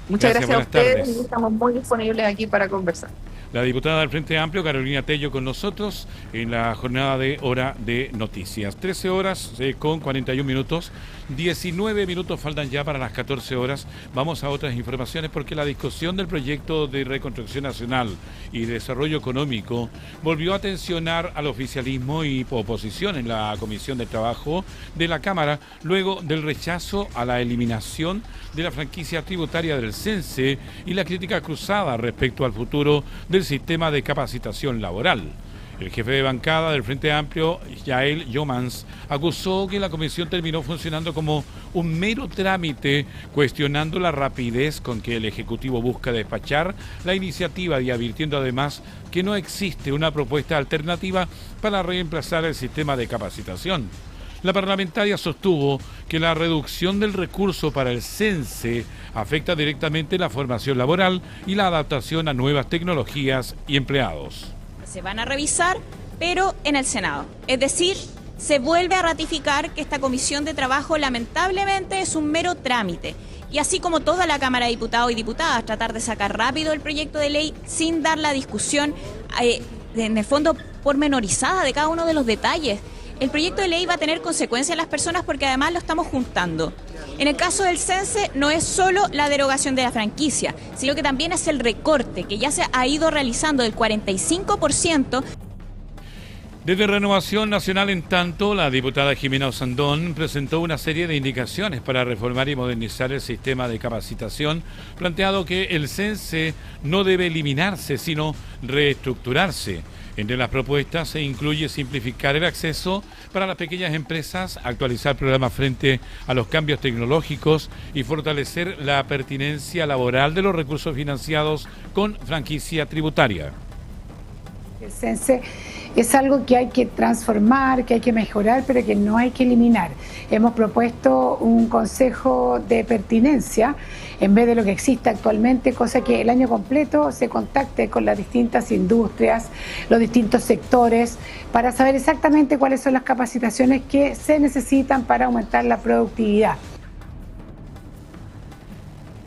muchas gracias a ustedes tardes. Y estamos muy disponibles aquí para conversar. La diputada del Frente Amplio, Carolina Tello, con nosotros en la jornada de Hora de Noticias. 13 horas con 41 minutos, 19 minutos faltan ya para las 14 horas. Vamos a otras informaciones porque la discusión del proyecto de reconstrucción nacional y desarrollo económico volvió a tensionar al oficialismo y oposición en la Comisión de Trabajo de la Cámara, luego del rechazo a la eliminación de la franquicia tributaria del CENSE y la crítica cruzada respecto al futuro del sistema de capacitación laboral. El jefe de bancada del Frente Amplio, Yael Yomans, acusó que la comisión terminó funcionando como un mero trámite, cuestionando la rapidez con que el Ejecutivo busca despachar la iniciativa y advirtiendo además que no existe una propuesta alternativa para reemplazar el sistema de capacitación. La parlamentaria sostuvo que la reducción del recurso para el CENSE afecta directamente la formación laboral y la adaptación a nuevas tecnologías y empleados. Se van a revisar, pero en el Senado. Es decir, se vuelve a ratificar que esta comisión de trabajo lamentablemente es un mero trámite. Y así como toda la Cámara de Diputados y Diputadas tratar de sacar rápido el proyecto de ley sin dar la discusión en el fondo pormenorizada de cada uno de los detalles. El proyecto de ley va a tener consecuencias en las personas porque además lo estamos juntando. En el caso del CENSE no es solo la derogación de la franquicia, sino que también es el recorte que ya se ha ido realizando del 45%. Desde Renovación Nacional, en tanto, la diputada Jimena Osandón presentó una serie de indicaciones para reformar y modernizar el sistema de capacitación, planteado que el CENSE no debe eliminarse, sino reestructurarse. Entre las propuestas se incluye simplificar el acceso para las pequeñas empresas, actualizar programas frente a los cambios tecnológicos y fortalecer la pertinencia laboral de los recursos financiados con franquicia tributaria. El CENSE es algo que hay que transformar, que hay que mejorar, pero que no hay que eliminar. Hemos propuesto un consejo de pertinencia en vez de lo que existe actualmente, cosa que el año completo se contacte con las distintas industrias, los distintos sectores, para saber exactamente cuáles son las capacitaciones que se necesitan para aumentar la productividad.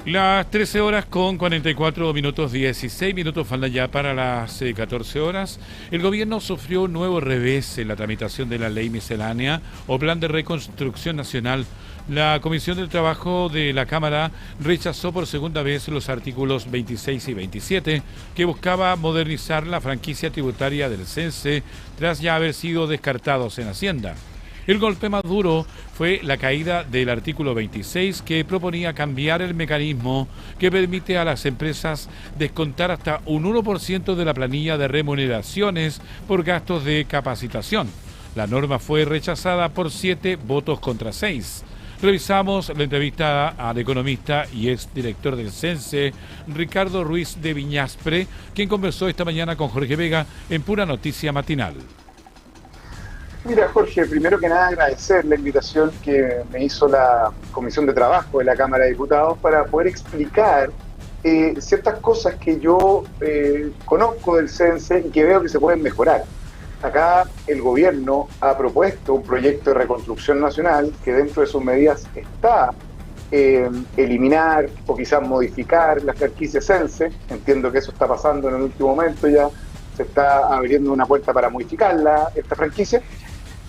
Las 13 horas con 44 minutos, 16 minutos faltan ya para las 14 horas. El gobierno sufrió un nuevo revés en la tramitación de la ley miscelánea o plan de reconstrucción nacional. La Comisión del Trabajo de la Cámara rechazó por segunda vez los artículos 26 y 27 que buscaba modernizar la franquicia tributaria del CENSE tras ya haber sido descartados en Hacienda. El golpe más duro fue la caída del artículo 26, que proponía cambiar el mecanismo que permite a las empresas descontar hasta un 1% de la planilla de remuneraciones por gastos de capacitación. La norma fue rechazada por 7 votos contra 6. Revisamos la entrevista al economista y exdirector del CENSE, Ricardo Ruiz de Viñaspre, quien conversó esta mañana con Jorge Vega en Pura Noticia Matinal. Mira, Jorge, primero que nada agradecer la invitación que me hizo la Comisión de Trabajo de la Cámara de Diputados para poder explicar ciertas cosas que yo conozco del CENSE y que veo que se pueden mejorar. Acá el gobierno ha propuesto un proyecto de reconstrucción nacional que dentro de sus medidas está eliminar o quizás modificar la franquicia CENSE. Entiendo que eso está pasando en el último momento, ya se está abriendo una puerta para modificarla, esta franquicia.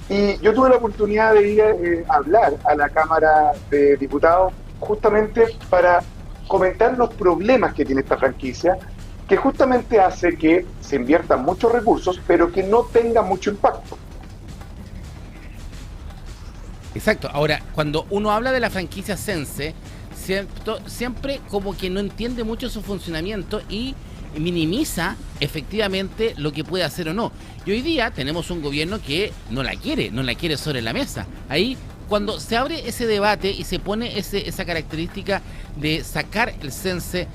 Y yo tuve la oportunidad de ir a hablar a la Cámara de Diputados justamente para comentar los problemas que tiene esta franquicia, que justamente hace que se inviertan muchos recursos, pero que no tenga mucho impacto. Exacto. Ahora, cuando uno habla de la franquicia CENSE, siempre como que no entiende mucho su funcionamiento y minimiza efectivamente lo que puede hacer o no. Y hoy día tenemos un gobierno que no la quiere sobre la mesa. Ahí, cuando se abre ese debate y se pone esa característica de sacar el CENSE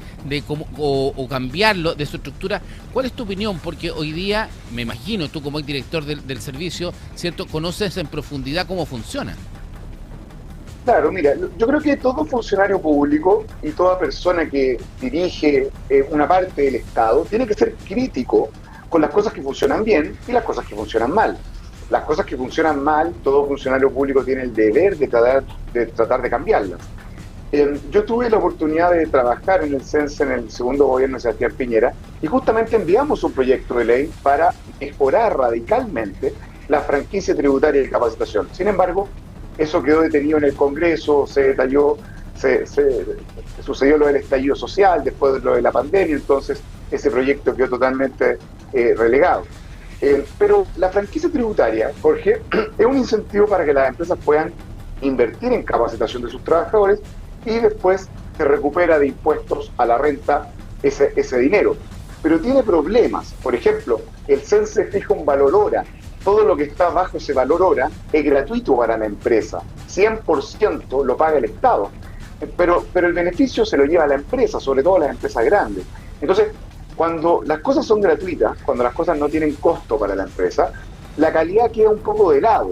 o cambiarlo de su estructura, ¿cuál es tu opinión? Porque hoy día, me imagino, tú como director del servicio, ¿cierto?, conoces en profundidad cómo funciona. Claro, mira, yo creo que todo funcionario público y toda persona que dirige una parte del Estado tiene que ser crítico con las cosas que funcionan bien y las cosas que funcionan mal. Las cosas que funcionan mal, todo funcionario público tiene el deber de tratar de cambiarlas. Yo tuve la oportunidad de trabajar en el CENSE en el segundo gobierno de Sebastián Piñera y justamente enviamos un proyecto de ley para mejorar radicalmente la franquicia tributaria de capacitación. Sin embargo, eso quedó detenido en el Congreso, se detalló, sucedió lo del estallido social, después de lo de la pandemia, entonces ese proyecto quedó totalmente relegado. Pero la franquicia tributaria, Jorge, es un incentivo para que las empresas puedan invertir en capacitación de sus trabajadores y después se recupera de impuestos a la renta ese dinero. Pero tiene problemas. Por ejemplo, el CENSE fija un valor hora. Todo lo que está bajo ese valor hora es gratuito para la empresa. 100% lo paga el Estado. Pero el beneficio se lo lleva a la empresa, sobre todo a las empresas grandes. Entonces, cuando las cosas son gratuitas, cuando las cosas no tienen costo para la empresa, la calidad queda un poco de lado.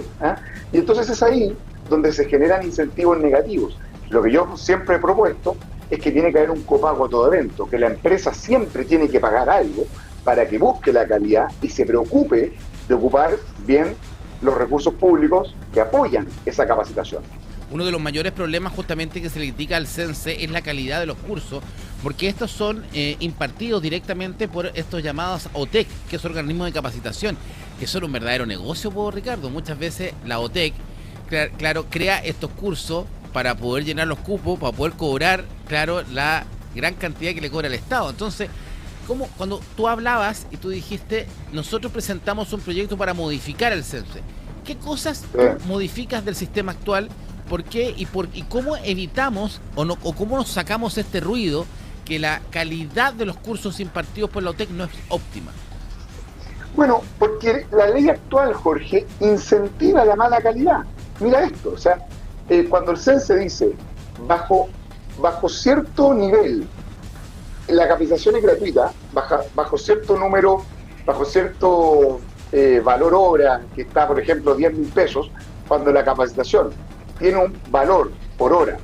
Y entonces es ahí donde se generan incentivos negativos. Lo que yo siempre he propuesto es que tiene que haber un copago a todo evento, que la empresa siempre tiene que pagar algo para que busque la calidad y se preocupe de ocupar bien los recursos públicos que apoyan esa capacitación. Uno de los mayores problemas justamente que se le critica al CENSE es la calidad de los cursos, porque estos son impartidos directamente por estos llamados OTEC, que es organismos de capacitación, que son un verdadero negocio, Ricardo. Muchas veces la OTEC, claro, crea estos cursos para poder llenar los cupos, para poder cobrar, claro, la gran cantidad que le cobra el Estado. Entonces, cuando tú hablabas y tú dijiste, nosotros presentamos un proyecto para modificar el CENSE, ¿qué cosas tú modificas del sistema actual? ¿Por qué? ¿Y cómo evitamos o cómo nos sacamos este ruido que la calidad de los cursos impartidos por la UTEC no es óptima? Bueno, porque la ley actual, Jorge, incentiva la mala calidad. Mira esto, o sea, cuando el CENSE dice, bajo cierto nivel, la capacitación es gratuita, bajo cierto número, bajo cierto valor hora, que está, por ejemplo, 10.000 pesos, cuando la capacitación tiene un valor por hora,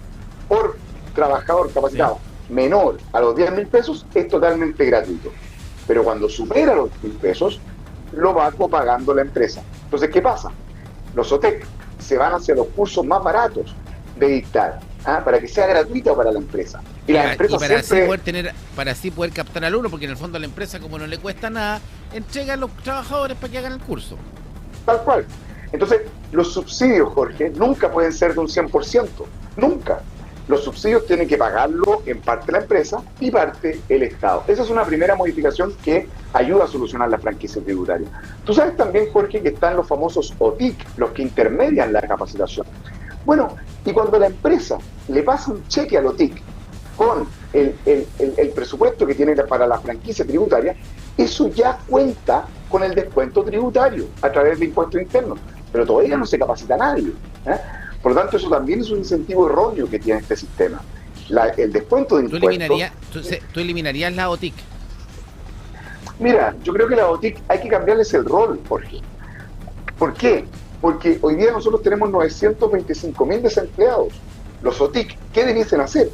por trabajador capacitado, menor a los 10.000 pesos, es totalmente gratuito. Pero cuando supera los 1.000 pesos, lo va copagando la empresa. Entonces, ¿qué pasa? Los OTEC se van hacia los cursos más baratos de dictar, para que sea gratuito para la empresa. Y las empresas para así poder captar al alumno, porque en el fondo a la empresa, como no le cuesta nada, entrega a los trabajadores para que hagan el curso. Tal cual. Entonces, los subsidios, Jorge, nunca pueden ser de un 100%. Nunca. Los subsidios tienen que pagarlo en parte la empresa y parte el Estado. Esa es una primera modificación que ayuda a solucionar la franquicia tributaria. Tú sabes también, Jorge, que están los famosos OTIC, los que intermedian la capacitación. Bueno, y cuando la empresa le pasa un cheque al OTIC con el presupuesto que tiene para la franquicia tributaria, eso ya cuenta con el descuento tributario a través de impuestos internos, pero todavía no se capacita a nadie. Por lo tanto, eso también es un incentivo erróneo que tiene este sistema. El descuento de impuestos... ¿Tú eliminarías la OTIC? Mira, yo creo que la OTIC hay que cambiarles el rol, Jorge. ¿Por qué? Porque hoy día nosotros tenemos 925.000 desempleados. Los OTIC, ¿qué debiesen hacer?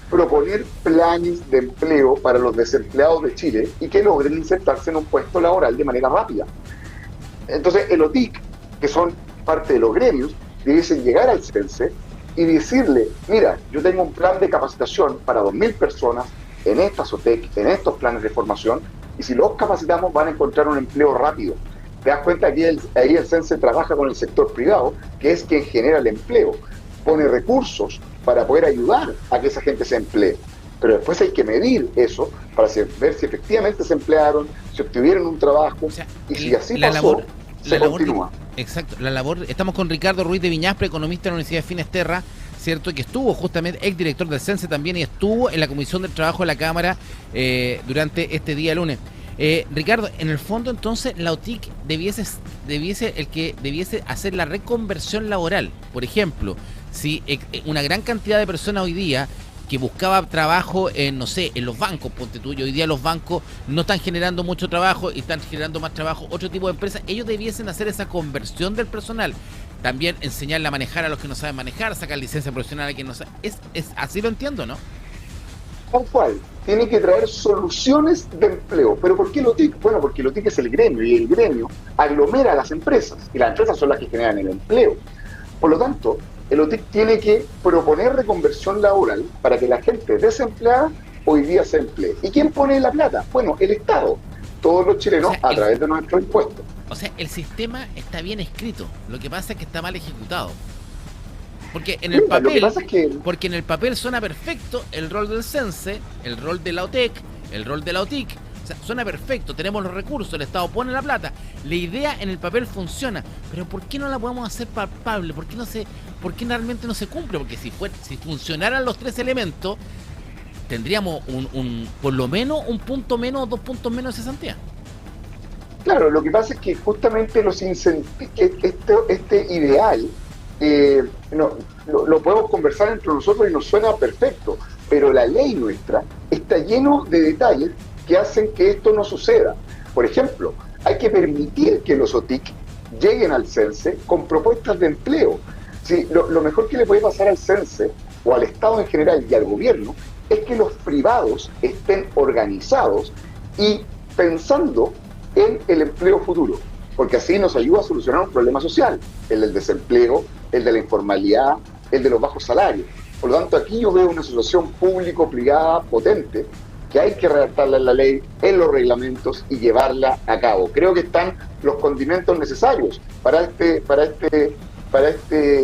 Proponer planes de empleo para los desempleados de Chile y que logren insertarse en un puesto laboral de manera rápida. Entonces, el OTIC, que son parte de los gremios, debiesen llegar al CENSE y decirle, mira, yo tengo un plan de capacitación para 2.000 personas en estas OTEC, en estos planes de formación, y si los capacitamos van a encontrar un empleo rápido. Te das cuenta que ahí el CENSE trabaja con el sector privado, que es quien genera el empleo, pone recursos para poder ayudar a que esa gente se emplee. Pero después hay que medir eso para ver si efectivamente se emplearon, si obtuvieron un trabajo, y si así pasó, se continúa. Exacto, la labor. Estamos con Ricardo Ruiz de Viñaspre, economista de la Universidad de Finisterra, cierto, que estuvo justamente exdirector del CENSE también y estuvo en la Comisión del Trabajo de la Cámara durante este día lunes. Ricardo, en el fondo entonces la OTIC debiese hacer la reconversión laboral. Por ejemplo, si una gran cantidad de personas hoy día que buscaba trabajo en, no sé, en los bancos, ponte tú, y hoy día los bancos no están generando mucho trabajo y están generando más trabajo otro tipo de empresas, ellos debiesen hacer esa conversión del personal. También enseñarle a manejar a los que no saben manejar, sacar licencia profesional a quien no sabe. Es así lo entiendo, ¿no? Tal cual. Tiene que traer soluciones de empleo. ¿Pero por qué el OTIC? Bueno, porque el OTIC es el gremio y el gremio aglomera a las empresas y las empresas son las que generan el empleo. Por lo tanto, el OTIC tiene que proponer reconversión laboral para que la gente desempleada hoy día se emplee. ¿Y quién pone la plata? Bueno, el Estado. Todos los chilenos a través de nuestros impuestos. O sea, el sistema está bien escrito. Lo que pasa es que está mal ejecutado. Porque en el papel suena perfecto el rol del CENSE, el rol de la OTEC, el rol de la OTIC. O sea, suena perfecto, tenemos los recursos, el Estado pone la plata. La idea en el papel funciona, pero ¿por qué no la podemos hacer palpable? ¿Por qué realmente no se cumple? Porque si funcionaran los tres elementos, tendríamos por lo menos un punto menos, 2 puntos menos de cesantía. Claro, lo que pasa es que justamente este ideal lo podemos conversar entre nosotros y nos suena perfecto, pero la ley nuestra está lleno de detalles que hacen que esto no suceda. Por ejemplo, hay que permitir que los OTIC lleguen al CENSE con propuestas de empleo. Sí, lo mejor que le puede pasar al CENSE o al Estado en general y al gobierno es que los privados estén organizados y pensando en el empleo futuro, porque así nos ayuda a solucionar un problema social, el del desempleo, el de la informalidad, el de los bajos salarios. Por lo tanto, aquí yo veo una situación público-privada potente que hay que redactarla en la ley, en los reglamentos y llevarla a cabo. Creo que están los condimentos necesarios para este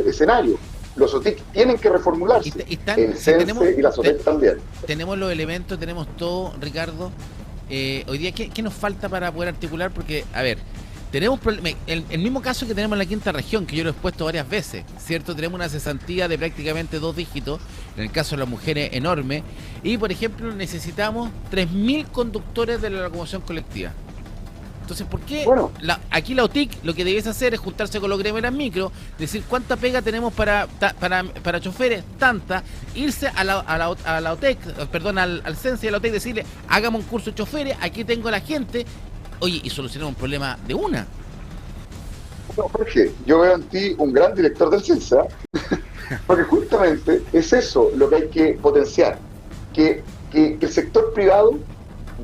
escenario. Los OTIC tienen que reformularse, el CENSE y las OTIC también. Tenemos los elementos, tenemos todo, Ricardo. hoy día, ¿qué nos falta para poder articular? Porque, a ver, tenemos el mismo caso que tenemos en la quinta región, que yo lo he expuesto varias veces, ¿cierto? Tenemos una cesantía de prácticamente 2 dígitos, en el caso de las mujeres enorme, y por ejemplo necesitamos 3.000 conductores de la locomoción colectiva. Entonces, ¿por qué aquí la OTIC lo que debiese hacer es juntarse con los gremios de las micro, decir cuánta pega tenemos para choferes, tanta, irse a la OTEC, perdón, al CENSE y a la OTEC, decirle, hagamos un curso de choferes, aquí tengo a la gente, oye, y solucionemos un problema de una. No, Jorge, yo veo en ti un gran director del CENSE, porque justamente es eso lo que hay que potenciar, que el sector privado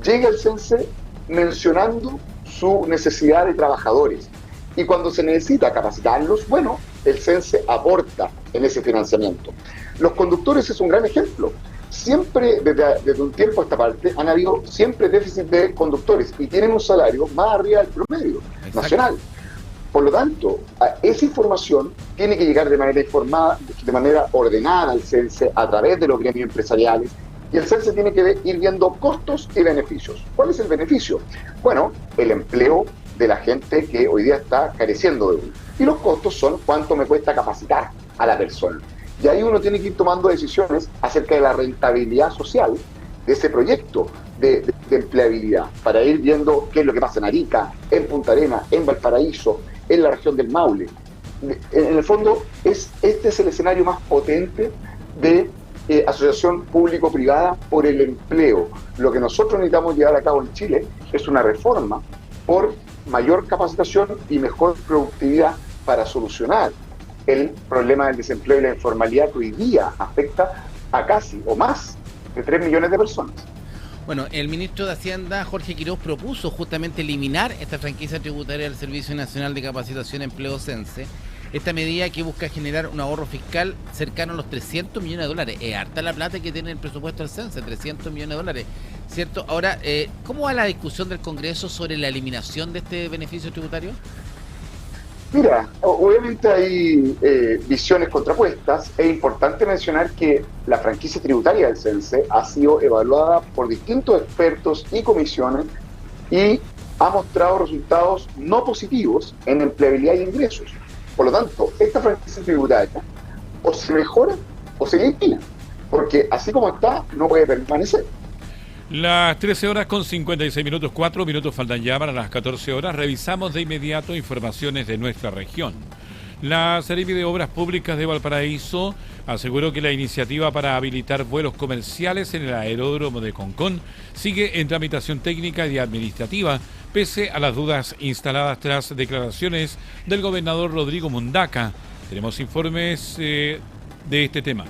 llegue al CENSE mencionando su necesidad de trabajadores, y cuando se necesita capacitarlos, bueno, el CENSE aporta en ese financiamiento. Los conductores es un gran ejemplo. Siempre, desde un tiempo a esta parte, han habido siempre déficit de conductores y tienen un salario más arriba del promedio nacional. Por lo tanto, esa información tiene que llegar de manera informada, de manera ordenada al CENSE a través de los gremios empresariales, y el CENSE tiene que ir viendo costos y beneficios. ¿Cuál es el beneficio? Bueno, el empleo de la gente que hoy día está careciendo de uno. Y los costos son cuánto me cuesta capacitar a la persona. Y ahí uno tiene que ir tomando decisiones acerca de la rentabilidad social de ese proyecto de empleabilidad, para ir viendo qué es lo que pasa en Arica, en Punta Arenas, en Valparaíso, en la región del Maule. En el fondo, este es el escenario más potente de asociación público-privada por el empleo. Lo que nosotros necesitamos llevar a cabo en Chile es una reforma por mayor capacitación y mejor productividad para solucionar el problema del desempleo y la informalidad que hoy día afecta a casi o más de 3 millones de personas. Bueno, el ministro de Hacienda, Jorge Quiroz, propuso justamente eliminar esta franquicia tributaria del Servicio Nacional de Capacitación Empleo CENSE. Esta medida que busca generar un ahorro fiscal cercano a los 300 millones de dólares. Es harta la plata que tiene el presupuesto del CENSE, 300 millones de dólares, ¿cierto? Ahora, ¿cómo va la discusión del Congreso sobre la eliminación de este beneficio tributario? Mira, obviamente hay visiones contrapuestas. Es importante mencionar que la franquicia tributaria del CENSE ha sido evaluada por distintos expertos y comisiones y ha mostrado resultados no positivos en empleabilidad y ingresos. Por lo tanto, esta franquicia tributaria o se mejora o se elimina, porque así como está, no puede permanecer. Las 13 horas con 56 minutos, 4 minutos faltan ya para las 14 horas. Revisamos de inmediato informaciones de nuestra región. La Seremi de Obras Públicas de Valparaíso aseguró que la iniciativa para habilitar vuelos comerciales en el aeródromo de Concón sigue en tramitación técnica y administrativa, pese a las dudas instaladas tras declaraciones del gobernador Rodrigo Mundaca. Tenemos informes de este tema.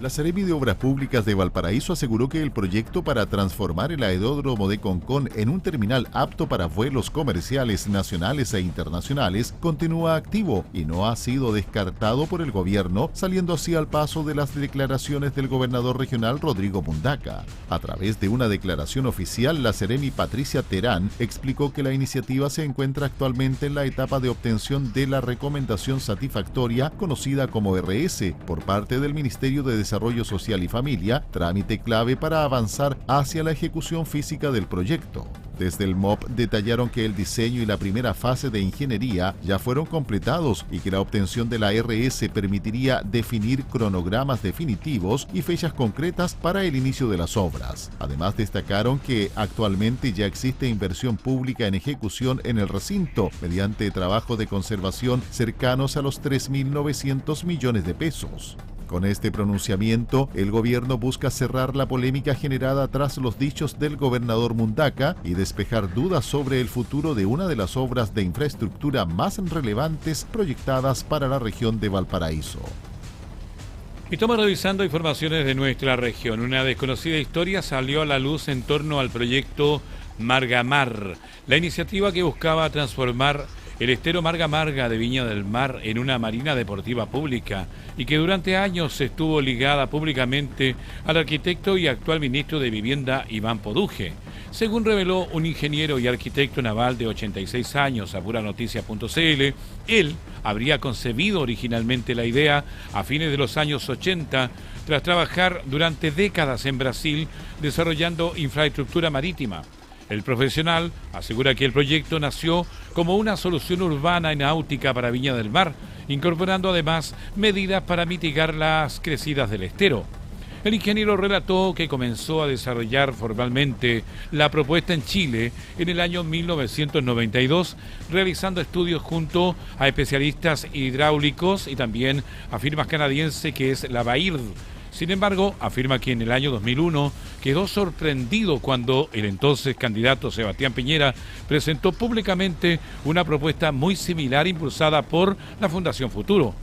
La Seremi de Obras Públicas de Valparaíso aseguró que el proyecto para transformar el aeródromo de Concón en un terminal apto para vuelos comerciales nacionales e internacionales continúa activo y no ha sido descartado por el gobierno, saliendo así al paso de las declaraciones del gobernador regional Rodrigo Mundaca. A través de una declaración oficial, la Seremi Patricia Terán explicó que la iniciativa se encuentra actualmente en la etapa de obtención de la recomendación satisfactoria, conocida como RS, por parte del Ministerio de Desarrollo Social y Familia, trámite clave para avanzar hacia la ejecución física del proyecto. Desde el MOP detallaron que el diseño y la primera fase de ingeniería ya fueron completados y que la obtención de la RS permitiría definir cronogramas definitivos y fechas concretas para el inicio de las obras. Además, destacaron que actualmente ya existe inversión pública en ejecución en el recinto mediante trabajo de conservación cercanos a los 3.900 millones de pesos. Con este pronunciamiento, el gobierno busca cerrar la polémica generada tras los dichos del gobernador Mundaca y despejar dudas sobre el futuro de una de las obras de infraestructura más relevantes proyectadas para la región de Valparaíso. Estamos revisando informaciones de nuestra región. Una desconocida historia salió a la luz en torno al proyecto Margamar, la iniciativa que buscaba transformar el estero Marga Marga de Viña del Mar en una marina deportiva pública y que durante años estuvo ligada públicamente al arquitecto y actual ministro de Vivienda Iván Poduje. Según reveló un ingeniero y arquitecto naval de 86 años a puranoticia.cl, él habría concebido originalmente la idea a fines de los años 80 tras trabajar durante décadas en Brasil desarrollando infraestructura marítima. El profesional asegura que el proyecto nació como una solución urbana y náutica para Viña del Mar, incorporando además medidas para mitigar las crecidas del estero. El ingeniero relató que comenzó a desarrollar formalmente la propuesta en Chile en el año 1992, realizando estudios junto a especialistas hidráulicos y también a firmas canadienses que es la Baird. Sin embargo, afirma que en el año 2001 quedó sorprendido cuando el entonces candidato Sebastián Piñera presentó públicamente una propuesta muy similar impulsada por la Fundación Futuro.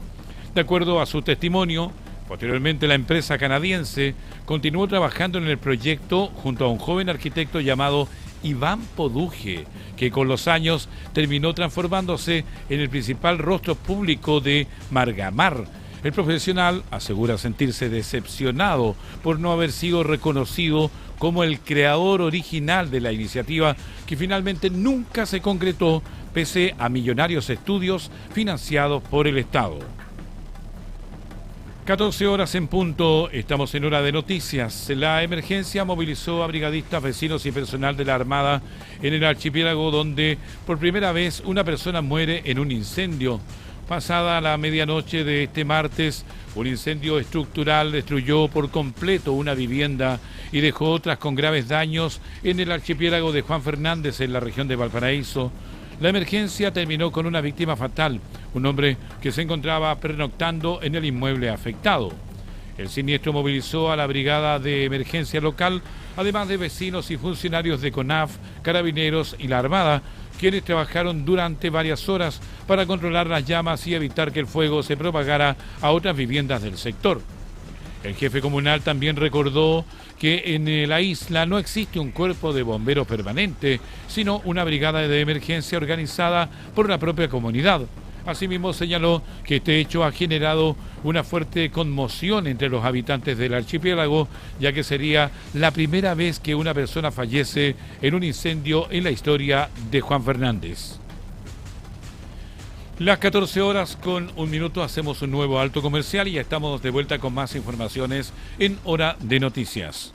De acuerdo a su testimonio, posteriormente la empresa canadiense continuó trabajando en el proyecto junto a un joven arquitecto llamado Iván Poduje, que con los años terminó transformándose en el principal rostro público de Margamar. El profesional asegura sentirse decepcionado por no haber sido reconocido como el creador original de la iniciativa, que finalmente nunca se concretó pese a millonarios estudios financiados por el Estado. 14 horas en punto, estamos en hora de noticias. La emergencia movilizó a brigadistas, vecinos y personal de la Armada en el archipiélago, donde por primera vez una persona muere en un incendio. Pasada la medianoche de este martes, un incendio estructural destruyó por completo una vivienda y dejó otras con graves daños en el archipiélago de Juan Fernández, en la región de Valparaíso. La emergencia terminó con una víctima fatal, un hombre que se encontraba pernoctando en el inmueble afectado. El siniestro movilizó a la brigada de emergencia local, además de vecinos y funcionarios de CONAF, Carabineros y la Armada, quienes trabajaron durante varias horas para controlar las llamas y evitar que el fuego se propagara a otras viviendas del sector. El jefe comunal también recordó que en la isla no existe un cuerpo de bomberos permanente, sino una brigada de emergencia organizada por la propia comunidad. Asimismo señaló que este hecho ha generado una fuerte conmoción entre los habitantes del archipiélago, ya que sería la primera vez que una persona fallece en un incendio en la historia de Juan Fernández. Las 14 horas con un minuto, hacemos un nuevo alto comercial y ya estamos de vuelta con más informaciones en Hora de Noticias.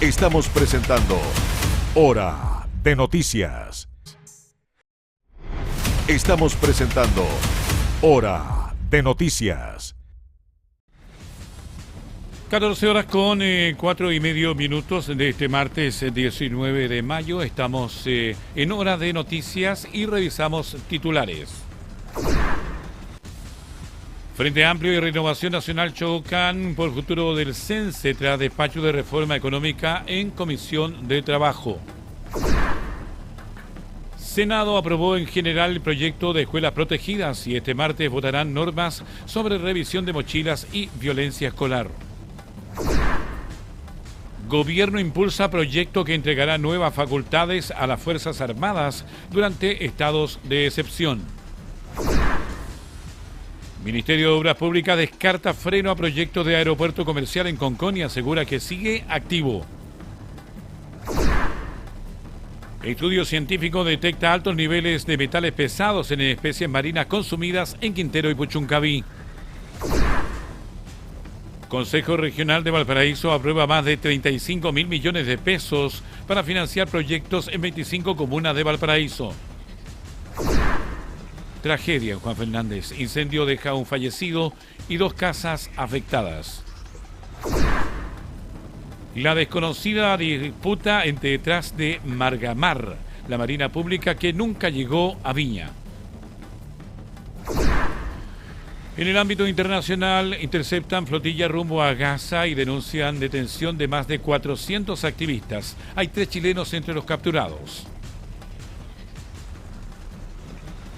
Estamos presentando Hora de Noticias. Estamos presentando Hora de Noticias. 14 horas con 4:30 minutos de este martes 19 de mayo. Estamos en Hora de Noticias y revisamos titulares. Frente Amplio y Renovación Nacional chocan por el futuro del CENSE tras despacho de reforma económica en Comisión de Trabajo. Senado aprobó en general el proyecto de escuelas protegidas y este martes votarán normas sobre revisión de mochilas y violencia escolar. Gobierno impulsa proyecto que entregará nuevas facultades a las Fuerzas Armadas durante estados de excepción. Ministerio de Obras Públicas descarta freno a proyectos de aeropuerto comercial en Concón y asegura que sigue activo. Estudio científico detecta altos niveles de metales pesados en especies marinas consumidas en Quintero y Puchuncaví. Consejo Regional de Valparaíso aprueba más de 35.000 millones de pesos para financiar proyectos en 25 comunas de Valparaíso. Tragedia en Juan Fernández. Incendio deja un fallecido y 2 casas afectadas. La desconocida disputa detrás de Margamar, la marina pública que nunca llegó a Viña. En el ámbito internacional, interceptan flotilla rumbo a Gaza y denuncian detención de más de 400 activistas. Hay 3 chilenos entre los capturados.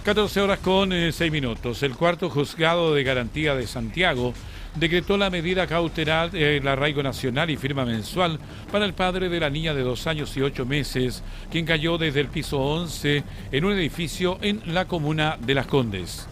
14 horas con 6 minutos. El cuarto juzgado de garantía de Santiago decretó la medida cautelar del arraigo nacional y firma mensual para el padre de la niña de 2 años y 8 meses, quien cayó desde el piso 11 en un edificio en la comuna de Las Condes.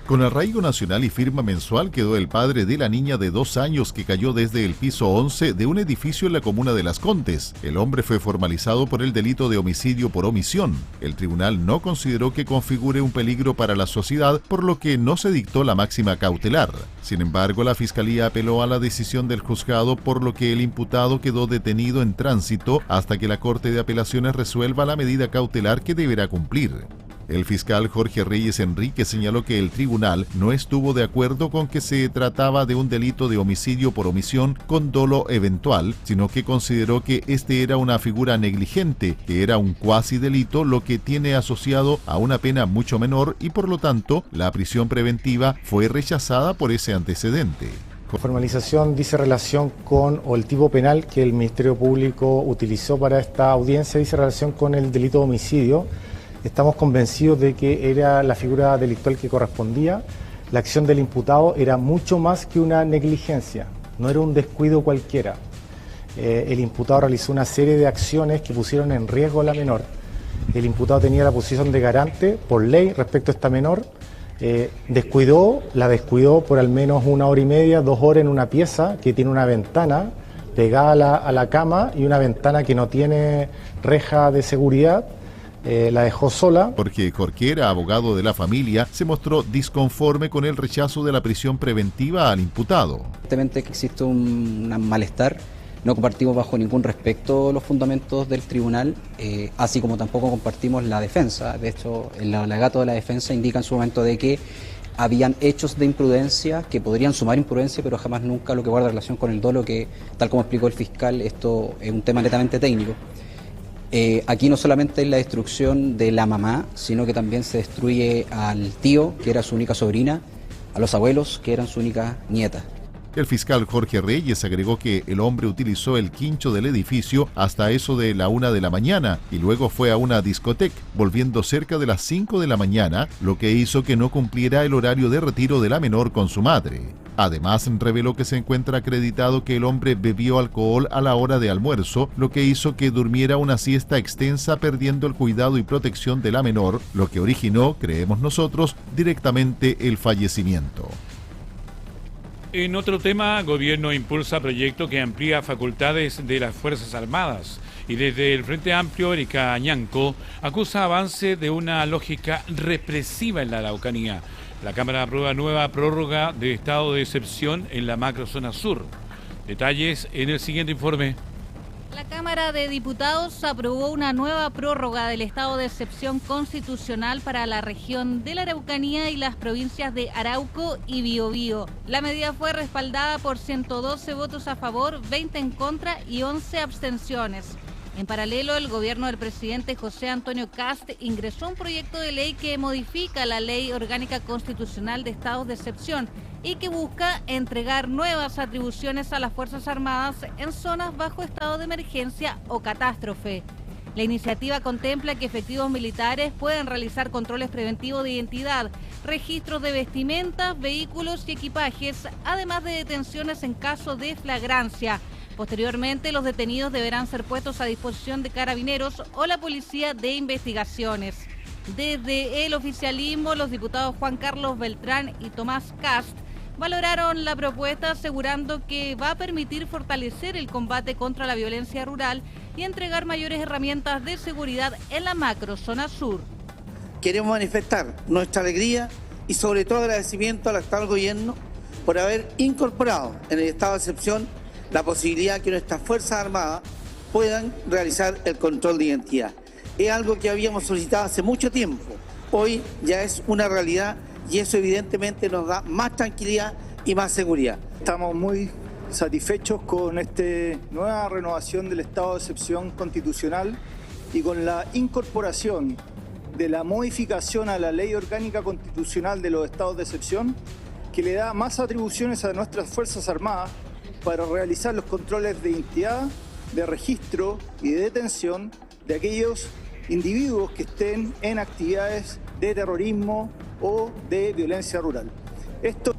Con arraigo nacional y firma mensual quedó el padre de la niña de 2 años que cayó desde el piso 11 de un edificio en la comuna de Las Condes. El hombre fue formalizado por el delito de homicidio por omisión. El tribunal no consideró que configure un peligro para la sociedad, por lo que no se dictó la máxima cautelar. Sin embargo, la Fiscalía apeló a la decisión del juzgado, por lo que el imputado quedó detenido en tránsito hasta que la Corte de Apelaciones resuelva la medida cautelar que deberá cumplir. El fiscal Jorge Reyes Enrique señaló que el tribunal no estuvo de acuerdo con que se trataba de un delito de homicidio por omisión con dolo eventual, sino que consideró que este era una figura negligente, que era un cuasi delito, lo que tiene asociado a una pena mucho menor y por lo tanto la prisión preventiva fue rechazada por ese antecedente. La formalización dice relación con, o el tipo penal que el Ministerio Público utilizó para esta audiencia, dice relación con el delito de homicidio. Estamos convencidos de que era la figura delictual que correspondía. La acción del imputado era mucho más que una negligencia, no era un descuido cualquiera. El imputado realizó una serie de acciones que pusieron en riesgo a la menor. El imputado tenía la posición de garante por ley respecto a esta menor. La descuidó por al menos 1 hora y media, 2 horas en una pieza que tiene una ventana pegada a la cama y una ventana que no tiene reja de seguridad. La dejó sola. Porque Jorquera, abogado de la familia, se mostró disconforme con el rechazo de la prisión preventiva al imputado. Evidentemente que existe un malestar, no compartimos bajo ningún respecto los fundamentos del tribunal, así como tampoco compartimos la defensa. De hecho, el alegato de la defensa indica en su momento de que habían hechos de imprudencia que podrían sumar imprudencia, pero jamás nunca lo que guarda relación con el dolo, que tal como explicó el fiscal, esto es un tema netamente técnico. Aquí no solamente es la destrucción de la mamá, sino que también se destruye al tío, que era su única sobrina, a los abuelos, que eran su única nieta. El fiscal Jorge Reyes agregó que el hombre utilizó el quincho del edificio hasta eso de la 1 de la mañana y luego fue a una discoteca, volviendo cerca de las 5 de la mañana, lo que hizo que no cumpliera el horario de retiro de la menor con su madre. Además, reveló que se encuentra acreditado que el hombre bebió alcohol a la hora de almuerzo, lo que hizo que durmiera una siesta extensa, perdiendo el cuidado y protección de la menor, lo que originó, creemos nosotros, directamente el fallecimiento. En otro tema, gobierno impulsa proyecto que amplía facultades de las Fuerzas Armadas. Y desde el Frente Amplio, Erika Ñanco acusa avance de una lógica represiva en la Araucanía. La Cámara aprueba nueva prórroga de estado de excepción en la macrozona sur. Detalles en el siguiente informe. La Cámara de Diputados aprobó una nueva prórroga del estado de excepción constitucional para la región de la Araucanía y las provincias de Arauco y Biobío. La medida fue respaldada por 112 votos a favor, 20 en contra y 11 abstenciones. En paralelo, el gobierno del presidente José Antonio Kast ingresó un proyecto de ley que modifica la Ley Orgánica Constitucional de Estados de Excepción y que busca entregar nuevas atribuciones a las Fuerzas Armadas en zonas bajo estado de emergencia o catástrofe. La iniciativa contempla que efectivos militares pueden realizar controles preventivos de identidad, registros de vestimentas, vehículos y equipajes, además de detenciones en caso de flagrancia. Posteriormente, los detenidos deberán ser puestos a disposición de carabineros o la Policía de Investigaciones. Desde el oficialismo, los diputados Juan Carlos Beltrán y Tomás Kast valoraron la propuesta, asegurando que va a permitir fortalecer el combate contra la violencia rural y entregar mayores herramientas de seguridad en la macrozona sur. Queremos manifestar nuestra alegría y sobre todo agradecimiento al actual gobierno por haber incorporado en el estado de excepción la posibilidad que nuestras Fuerzas Armadas puedan realizar el control de identidad. Es algo que habíamos solicitado hace mucho tiempo. Hoy ya es una realidad y eso evidentemente nos da más tranquilidad y más seguridad. Estamos muy satisfechos con esta nueva renovación del estado de excepción constitucional y con la incorporación de la modificación a la Ley Orgánica Constitucional de los estados de excepción, que le da más atribuciones a nuestras Fuerzas Armadas para realizar los controles de identidad, de registro y de detención de aquellos individuos que estén en actividades de terrorismo o de violencia rural.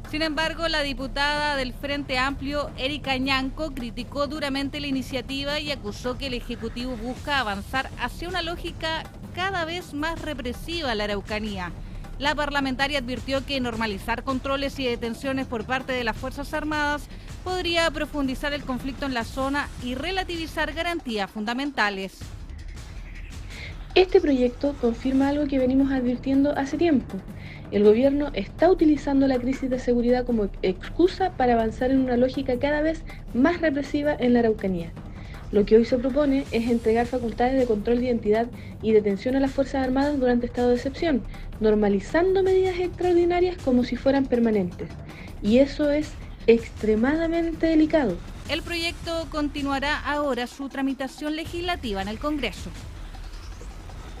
Sin embargo, la diputada del Frente Amplio, Erika Ñanco, criticó duramente la iniciativa y acusó que el Ejecutivo busca avanzar hacia una lógica cada vez más represiva en la Araucanía. La parlamentaria advirtió que normalizar controles y detenciones por parte de las Fuerzas Armadas podría profundizar el conflicto en la zona y relativizar garantías fundamentales. Este proyecto confirma algo que venimos advirtiendo hace tiempo. El gobierno está utilizando la crisis de seguridad como excusa para avanzar en una lógica cada vez más represiva en la Araucanía. Lo que hoy se propone es entregar facultades de control de identidad y detención a las Fuerzas Armadas durante estado de excepción, normalizando medidas extraordinarias como si fueran permanentes. Y eso es extremadamente delicado. El proyecto continuará ahora su tramitación legislativa en el Congreso.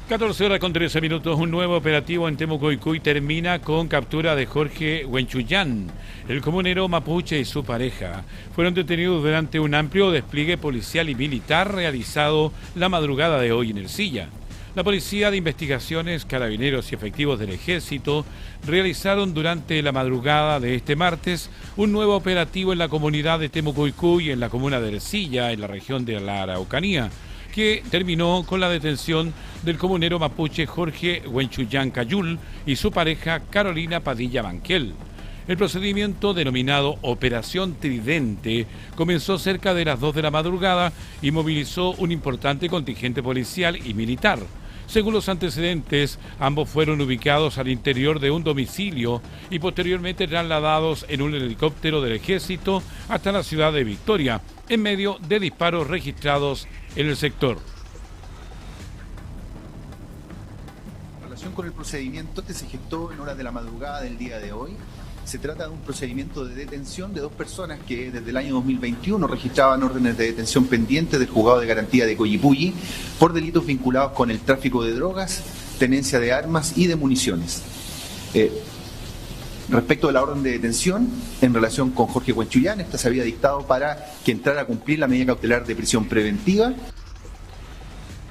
14 horas con 13 minutos, un nuevo operativo en Temucoicuy termina con captura de Jorge Huenchuyán. El comunero mapuche y su pareja fueron detenidos durante un amplio despliegue policial y militar realizado la madrugada de hoy en Ercilla. La Policía de Investigaciones, Carabineros y efectivos del Ejército realizaron durante la madrugada de este martes un nuevo operativo en la comunidad de Temucoicuy, en la comuna de Ercilla, en la región de la Araucanía, que terminó con la detención del comunero mapuche Jorge Huenchuyán Cayul y su pareja Carolina Padilla Banquel. El procedimiento, denominado Operación Tridente, comenzó cerca de las 2 de la madrugada y movilizó un importante contingente policial y militar. Según los antecedentes, ambos fueron ubicados al interior de un domicilio y posteriormente trasladados en un helicóptero del Ejército hasta la ciudad de Victoria, en medio de disparos registrados en el sector. En relación con el procedimiento que se gestó en horas de la madrugada del día de hoy, se trata de un procedimiento de detención de 2 personas que desde el año 2021 registraban órdenes de detención pendientes del Juzgado de Garantía de Coyipulli por delitos vinculados con el tráfico de drogas, tenencia de armas y de municiones. Respecto de la orden de detención, en relación con Jorge Huenchuyán, esta se había dictado para que entrara a cumplir la medida cautelar de prisión preventiva.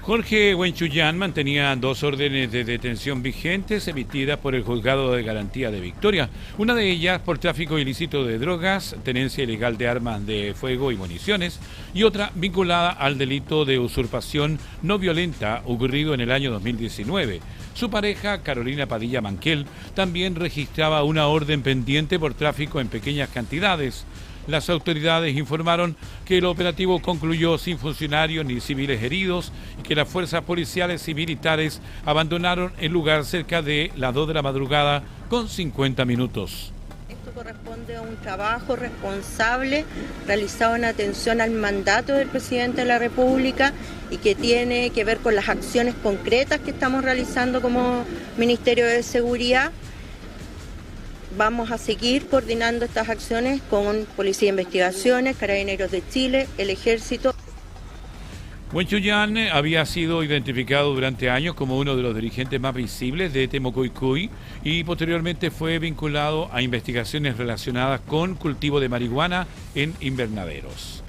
Jorge Huenchuyán mantenía 2 órdenes de detención vigentes emitidas por el Juzgado de Garantía de Victoria, una de ellas por tráfico ilícito de drogas, tenencia ilegal de armas de fuego y municiones, y otra vinculada al delito de usurpación no violenta ocurrido en el año 2019. Su pareja, Carolina Padilla Banquel, también registraba una orden pendiente por tráfico en pequeñas cantidades. Las autoridades informaron que el operativo concluyó sin funcionarios ni civiles heridos y que las fuerzas policiales y militares abandonaron el lugar cerca de las 2 de la madrugada con 50 minutos. Esto corresponde a un trabajo responsable realizado en atención al mandato del presidente de la República y que tiene que ver con las acciones concretas que estamos realizando como Ministerio de Seguridad. Vamos a seguir coordinando estas acciones con Policía de Investigaciones, Carabineros de Chile, el Ejército. Huenchuyán había sido identificado durante años como uno de los dirigentes más visibles de Temucoicuy y posteriormente fue vinculado a investigaciones relacionadas con cultivo de marihuana en invernaderos.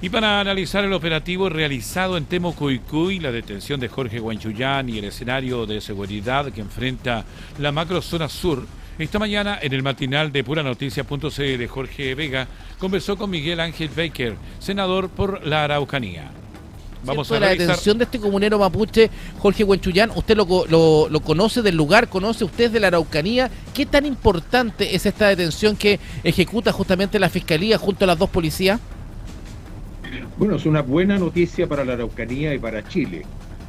Y para analizar el operativo realizado en Temucoicuy, la detención de Jorge Huenchuyán y el escenario de seguridad que enfrenta la macrozona sur, esta mañana en el matinal de puranoticias.cl, Jorge Vega conversó con Miguel Ángel Baker, senador por la Araucanía. Vamos a la detención de este comunero mapuche, Jorge Huenchuyán. Usted lo conoce del lugar, conoce usted de la Araucanía. ¿Qué tan importante es esta detención que ejecuta justamente la Fiscalía junto a las 2 policías? Bueno, es una buena noticia para la Araucanía y para Chile.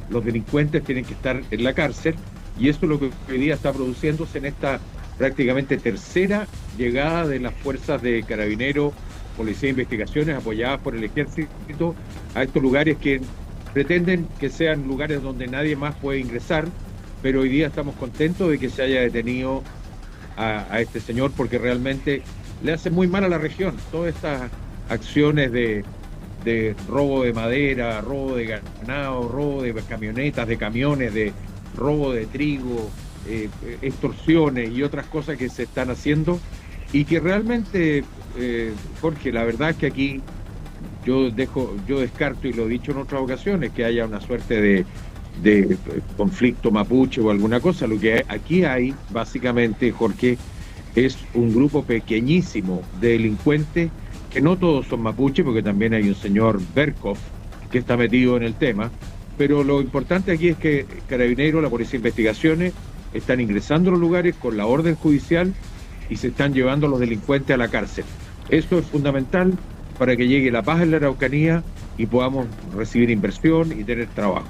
Los delincuentes tienen que estar en la cárcel y esto es lo que hoy día está produciéndose en esta prácticamente tercera llegada de las fuerzas de Carabineros, Policía de Investigaciones apoyadas por el Ejército a estos lugares que pretenden que sean lugares donde nadie más puede ingresar, pero hoy día estamos contentos de que se haya detenido a este señor porque realmente le hace muy mal a la región. Todas estas acciones de robo de madera, robo de ganado, robo de camionetas, de camiones, de robo de trigo, extorsiones y otras cosas que se están haciendo y que realmente, Jorge, la verdad es que aquí yo descarto, y lo he dicho en otras ocasiones, que haya una suerte de conflicto mapuche o alguna cosa. Lo que aquí hay, básicamente, Jorge, es un grupo pequeñísimo de delincuentes, que no todos son mapuches, porque también hay un señor Berkov que está metido en el tema, Pero lo importante aquí es que Carabineros, la Policía de Investigaciones, están ingresando a los lugares con la orden judicial y se están llevando a los delincuentes a la cárcel. Esto es fundamental para que llegue la paz en la Araucanía y podamos recibir inversión y tener trabajo.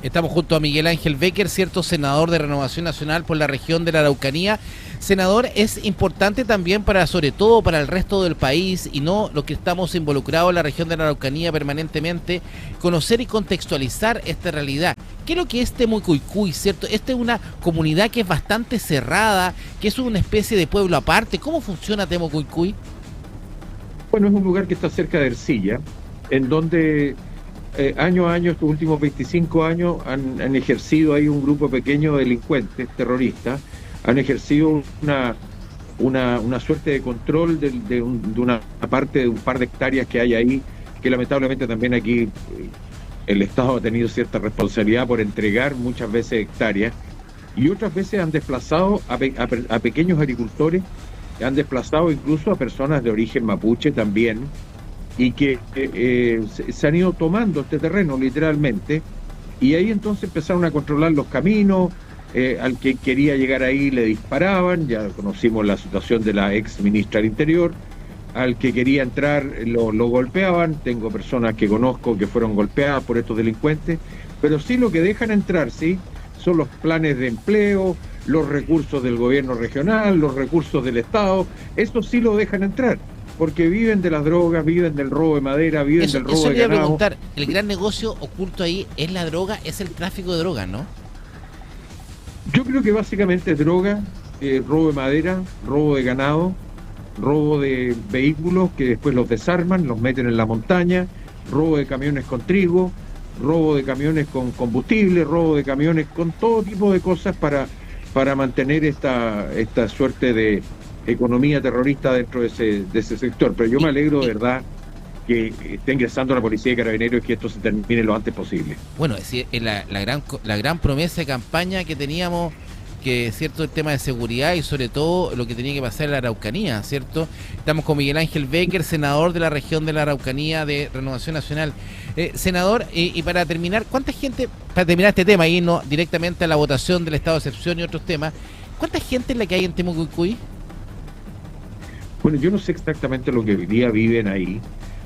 Estamos junto a Miguel Ángel Becker, cierto senador de Renovación Nacional por la región de la Araucanía. Senador, es importante también sobre todo para el resto del país y no lo que estamos involucrados en la región de la Araucanía permanentemente, conocer y contextualizar esta realidad. ¿Qué es lo que es Temucuicui, cierto? Esta es una comunidad que es bastante cerrada, que es una especie de pueblo aparte. ¿Cómo funciona Temucuicui? Bueno, es un lugar que está cerca de Ercilla, en donde año a año, estos últimos 25 años, han ejercido ahí un grupo pequeño de delincuentes, terroristas, han ejercido una suerte de control de una parte de un par de hectáreas que hay ahí, que lamentablemente también aquí el Estado ha tenido cierta responsabilidad por entregar muchas veces hectáreas, y otras veces han desplazado a pequeños agricultores, han desplazado incluso a personas de origen mapuche también, y que se han ido tomando este terreno literalmente, y ahí entonces empezaron a controlar los caminos. Al que quería llegar ahí le disparaban, ya conocimos la situación de la ex ministra del Interior. Al que quería entrar lo golpeaban. Tengo personas que conozco que fueron golpeadas por estos delincuentes, pero sí lo que dejan entrar, sí, son los planes de empleo, los recursos del gobierno regional, los recursos del Estado. Eso sí lo dejan entrar, porque viven de las drogas, viven del robo de madera, viven del robo de ganado. Eso le iba a preguntar, el gran negocio oculto ahí es la droga, es el tráfico de drogas, ¿no? Yo creo que básicamente es droga, robo de madera, robo de ganado, robo de vehículos que después los desarman, los meten en la montaña, robo de camiones con trigo, robo de camiones con combustible, robo de camiones con todo tipo de cosas para mantener esta suerte de economía terrorista dentro de ese sector. Pero yo me alegro de verdad que esté ingresando la Policía de Carabineros y que esto se termine lo antes posible. Bueno, es la gran promesa de campaña que teníamos, que cierto el tema de seguridad y sobre todo lo que tenía que pasar en la Araucanía, ¿cierto? Estamos con Miguel Ángel Becker, senador de la región de la Araucanía de Renovación Nacional. Senador, y para terminar, ¿cuánta gente, para terminar este tema y irnos directamente a la votación del estado de excepción y otros temas, ¿cuánta gente es la que hay en Temucuicui? Bueno, yo no sé exactamente lo que hoy día viven ahí.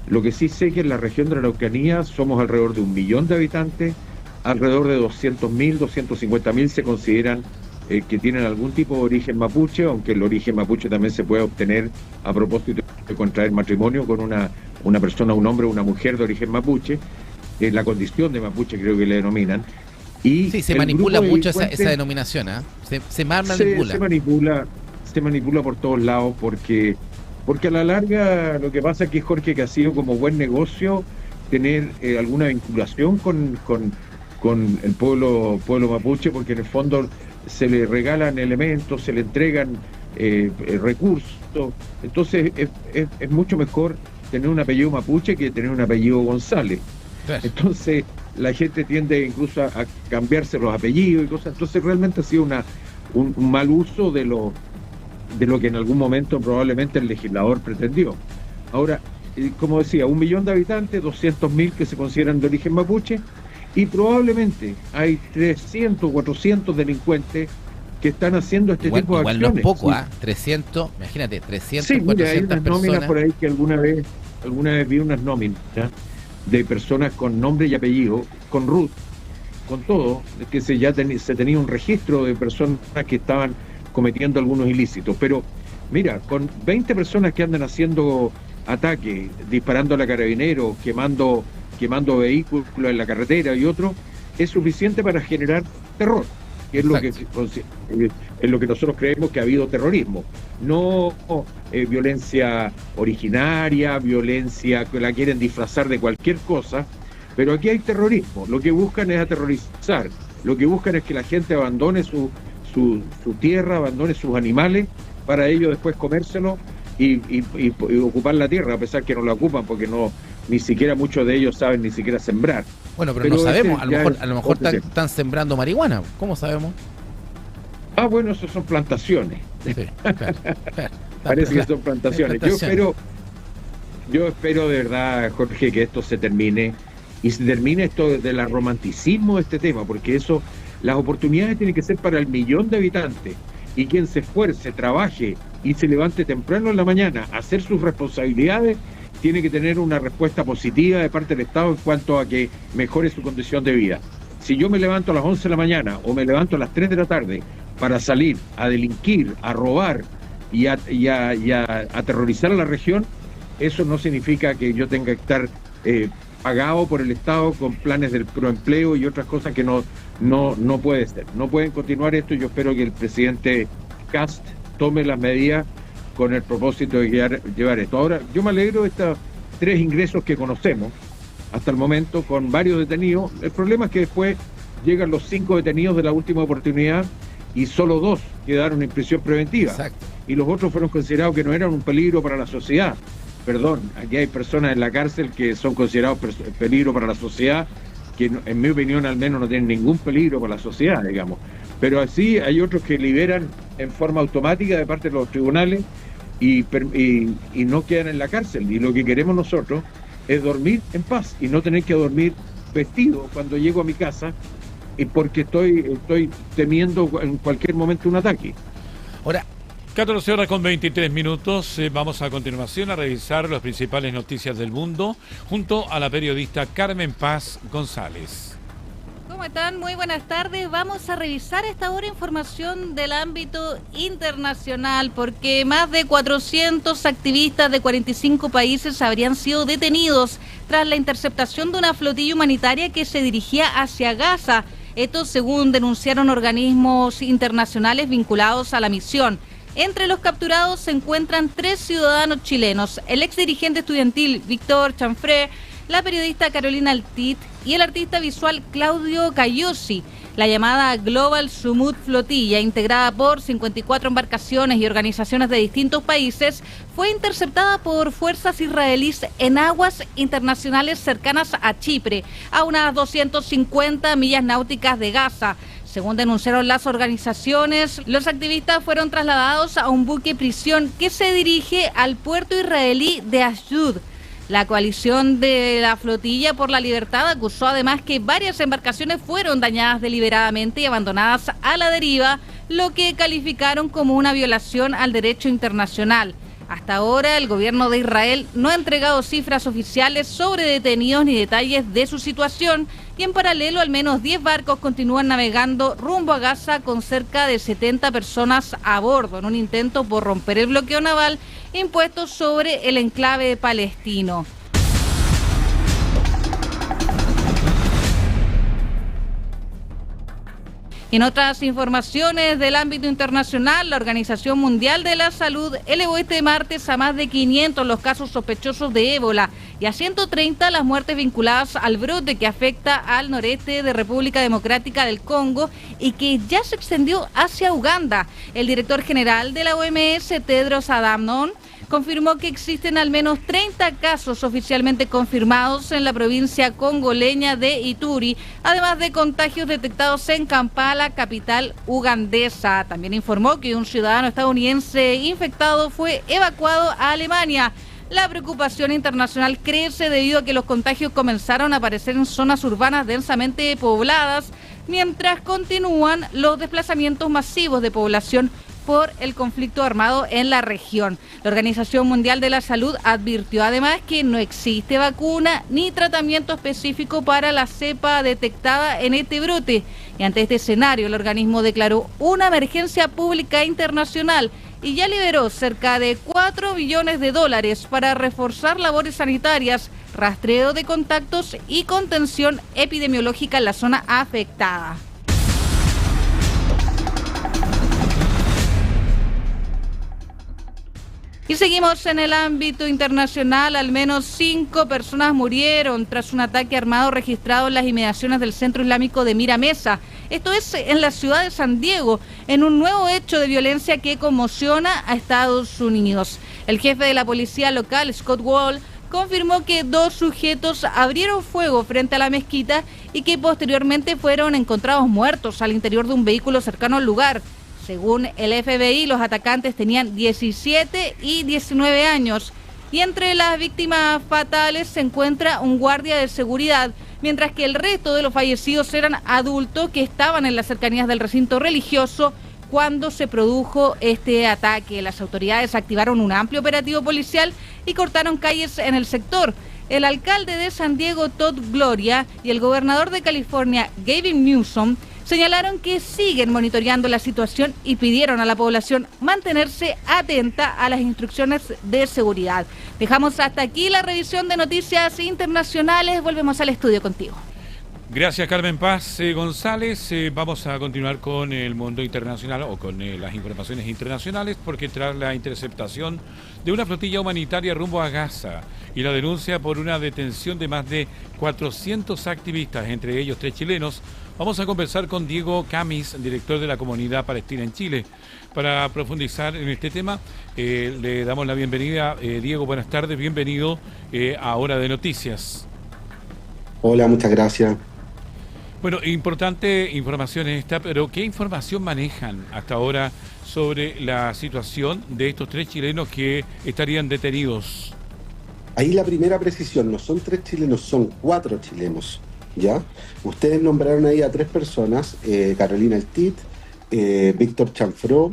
Lo que sí sé que en la región de la Araucanía somos alrededor de 1 millón de habitantes, alrededor de 200.000, 250.000 se consideran que tienen algún tipo de origen mapuche, aunque el origen mapuche también se puede obtener a propósito de contraer matrimonio con una persona, un hombre o una mujer de origen mapuche, la condición de mapuche creo que le denominan. Y sí, se manipula mucho esa denominación, ¿eh? Se manipula por todos lados porque a la larga lo que pasa es que Jorge, que ha sido como buen negocio tener alguna vinculación con el pueblo mapuche, porque en el fondo se le regalan elementos, se le entregan recursos. Entonces es mucho mejor tener un apellido mapuche que tener un apellido González. Claro. Entonces la gente tiende incluso a cambiarse los apellidos y cosas. Entonces realmente ha sido un mal uso de lo que en algún momento probablemente el legislador pretendió. Ahora, como decía, 1 millón de habitantes, 200.000 que se consideran de origen mapuche, y probablemente hay 300, 400 delincuentes que están haciendo este tipo de acciones. Igual no es poco, ¿ah? 300, imagínate, 300, sí, 400 hay unas nóminas por ahí que alguna vez vi unas nóminas de personas con nombre y apellido, con RUT, con todo, que se tenía un registro de personas que estaban cometiendo algunos ilícitos. Pero mira, con 20 personas que andan haciendo ataques, disparando a la Carabineros, quemando vehículos en la carretera y otros, es suficiente para generar terror, que es lo que nosotros creemos que ha habido terrorismo, no violencia originaria, violencia que la quieren disfrazar de cualquier cosa, pero aquí hay terrorismo. Lo que buscan es aterrorizar, lo que buscan es que la gente abandone su tierra, abandone sus animales, para ellos después comérselo y ocupar la tierra, a pesar que no la ocupan, porque ni siquiera muchos de ellos saben ni siquiera sembrar. Bueno, pero no sabemos, a lo mejor están sembrando marihuana, ¿cómo sabemos? Ah, bueno, eso son plantaciones. Sí, claro. Parece que son plantaciones. Yo espero de verdad, Jorge, que esto se termine y se termine esto del romanticismo de este tema, porque eso, las oportunidades tienen que ser para el 1.000.000 de habitantes, y quien se esfuerce, trabaje y se levante temprano en la mañana a hacer sus responsabilidades, tiene que tener una respuesta positiva de parte del Estado en cuanto a que mejore su condición de vida. Si yo me levanto a las 11 de la mañana o me levanto a las 3 de la tarde para salir a delinquir, a robar y a aterrorizar a la región, eso no significa que yo tenga que estar pagado por el Estado con planes del proempleo y otras cosas que no puede ser. No pueden continuar esto. Yo espero que el presidente Kast tome las medidas con el propósito de llevar esto. Ahora, yo me alegro de estos 3 ingresos que conocemos hasta el momento, con varios detenidos. El problema es que después llegan los 5 detenidos de la última oportunidad y solo 2 quedaron en prisión preventiva. Exacto. Y los otros fueron considerados que no eran un peligro para la sociedad. Perdón, aquí hay personas en la cárcel que son considerados peligro para la sociedad, que en mi opinión al menos no tienen ningún peligro para la sociedad, digamos. Pero así hay otros que liberan en forma automática de parte de los tribunales y no quedan en la cárcel. Y lo que queremos nosotros es dormir en paz y no tener que dormir vestido cuando llego a mi casa porque estoy temiendo en cualquier momento un ataque. Ahora, 14 horas con 23 minutos. Vamos a continuación a revisar las principales noticias del mundo junto a la periodista Carmen Paz González. ¿Cómo están? Muy buenas tardes. Vamos a revisar esta hora información del ámbito internacional porque más de 400 activistas de 45 países habrían sido detenidos tras la interceptación de una flotilla humanitaria que se dirigía hacia Gaza. Esto según denunciaron organismos internacionales vinculados a la misión. Entre los capturados se encuentran 3 ciudadanos chilenos, el ex dirigente estudiantil Víctor Chanfré, la periodista Carolina Altit y el artista visual Claudio Cayosi. La llamada Global Sumut Flotilla, integrada por 54 embarcaciones y organizaciones de distintos países, fue interceptada por fuerzas israelíes en aguas internacionales cercanas a Chipre, a unas 250 millas náuticas de Gaza. Según denunciaron las organizaciones, los activistas fueron trasladados a un buque prisión que se dirige al puerto israelí de Ashdod. La coalición de la Flotilla por la Libertad acusó además que varias embarcaciones fueron dañadas deliberadamente y abandonadas a la deriva, lo que calificaron como una violación al derecho internacional. Hasta ahora, el gobierno de Israel no ha entregado cifras oficiales sobre detenidos ni detalles de su situación, y en paralelo al menos 10 barcos continúan navegando rumbo a Gaza con cerca de 70 personas a bordo, en un intento por romper el bloqueo naval impuesto sobre el enclave palestino. En otras informaciones del ámbito internacional, la Organización Mundial de la Salud elevó este martes a más de 500 los casos sospechosos de ébola y a 130 las muertes vinculadas al brote que afecta al noreste de República Democrática del Congo y que ya se extendió hacia Uganda. El director general de la OMS, Tedros Adhanom, confirmó que existen al menos 30 casos oficialmente confirmados en la provincia congoleña de Ituri, además de contagios detectados en Kampala, capital ugandesa. También informó que un ciudadano estadounidense infectado fue evacuado a Alemania. La preocupación internacional crece debido a que los contagios comenzaron a aparecer en zonas urbanas densamente pobladas, mientras continúan los desplazamientos masivos de población por el conflicto armado en la región. La Organización Mundial de la Salud advirtió además que no existe vacuna ni tratamiento específico para la cepa detectada en este brote. Y ante este escenario, el organismo declaró una emergencia pública internacional y ya liberó cerca de $4 billones para reforzar labores sanitarias, rastreo de contactos y contención epidemiológica en la zona afectada. Y seguimos en el ámbito internacional. Al menos 5 personas murieron tras un ataque armado registrado en las inmediaciones del Centro Islámico de Mira Mesa. Esto es en la ciudad de San Diego, en un nuevo hecho de violencia que conmociona a Estados Unidos. El jefe de la policía local, Scott Wall, confirmó que 2 sujetos abrieron fuego frente a la mezquita y que posteriormente fueron encontrados muertos al interior de un vehículo cercano al lugar. Según el FBI, los atacantes tenían 17 y 19 años y entre las víctimas fatales se encuentra un guardia de seguridad, mientras que el resto de los fallecidos eran adultos que estaban en las cercanías del recinto religioso cuando se produjo este ataque. Las autoridades activaron un amplio operativo policial y cortaron calles en el sector. El alcalde de San Diego, Todd Gloria, y el gobernador de California, Gavin Newsom, señalaron que siguen monitoreando la situación y pidieron a la población mantenerse atenta a las instrucciones de seguridad. Dejamos hasta aquí la revisión de noticias internacionales. Volvemos al estudio contigo. Gracias, Carmen Paz González. Vamos a continuar con el mundo internacional o con las informaciones internacionales, porque tras la interceptación de una flotilla humanitaria rumbo a Gaza y la denuncia por una detención de más de 400 activistas, entre ellos 3 chilenos, vamos a conversar con Diego Camis, director de la Comunidad Palestina en Chile. Para profundizar en este tema, le damos la bienvenida. Diego, buenas tardes, bienvenido a Hora de Noticias. Hola, muchas gracias. Bueno, importante información esta, pero ¿qué información manejan hasta ahora sobre la situación de estos 3 chilenos que estarían detenidos? Ahí la primera precisión, no son 3 chilenos, son 4 chilenos, ¿ya? Ustedes nombraron ahí a 3 personas, Carolina Altit, Víctor Chanfró,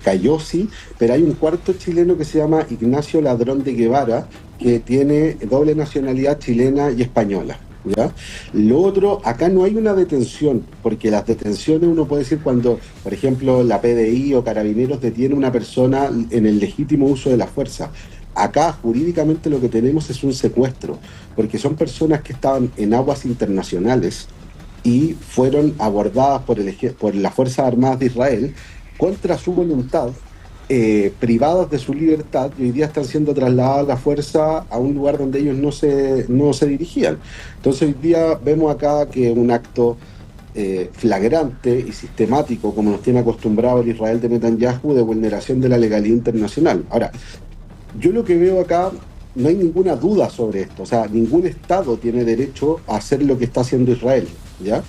Cayosi, pero hay un cuarto chileno que se llama Ignacio Ladrón de Guevara, que tiene doble nacionalidad chilena y española. ¿Ya? Lo otro, acá no hay una detención, porque las detenciones uno puede decir cuando, por ejemplo, la PDI o Carabineros detiene a una persona en el legítimo uso de la fuerza. Acá jurídicamente lo que tenemos es un secuestro, porque son personas que estaban en aguas internacionales y fueron abordadas por las Fuerzas Armadas de Israel contra su voluntad, privadas de su libertad, y hoy día están siendo trasladadas a la fuerza a un lugar donde ellos no se dirigían. Entonces hoy día vemos acá que un acto flagrante y sistemático, como nos tiene acostumbrado el Israel de Netanyahu, de vulneración de la legalidad internacional. Ahora, yo lo que veo acá, no hay ninguna duda sobre esto, o sea, ningún Estado tiene derecho a hacer lo que está haciendo Israel, ¿ya?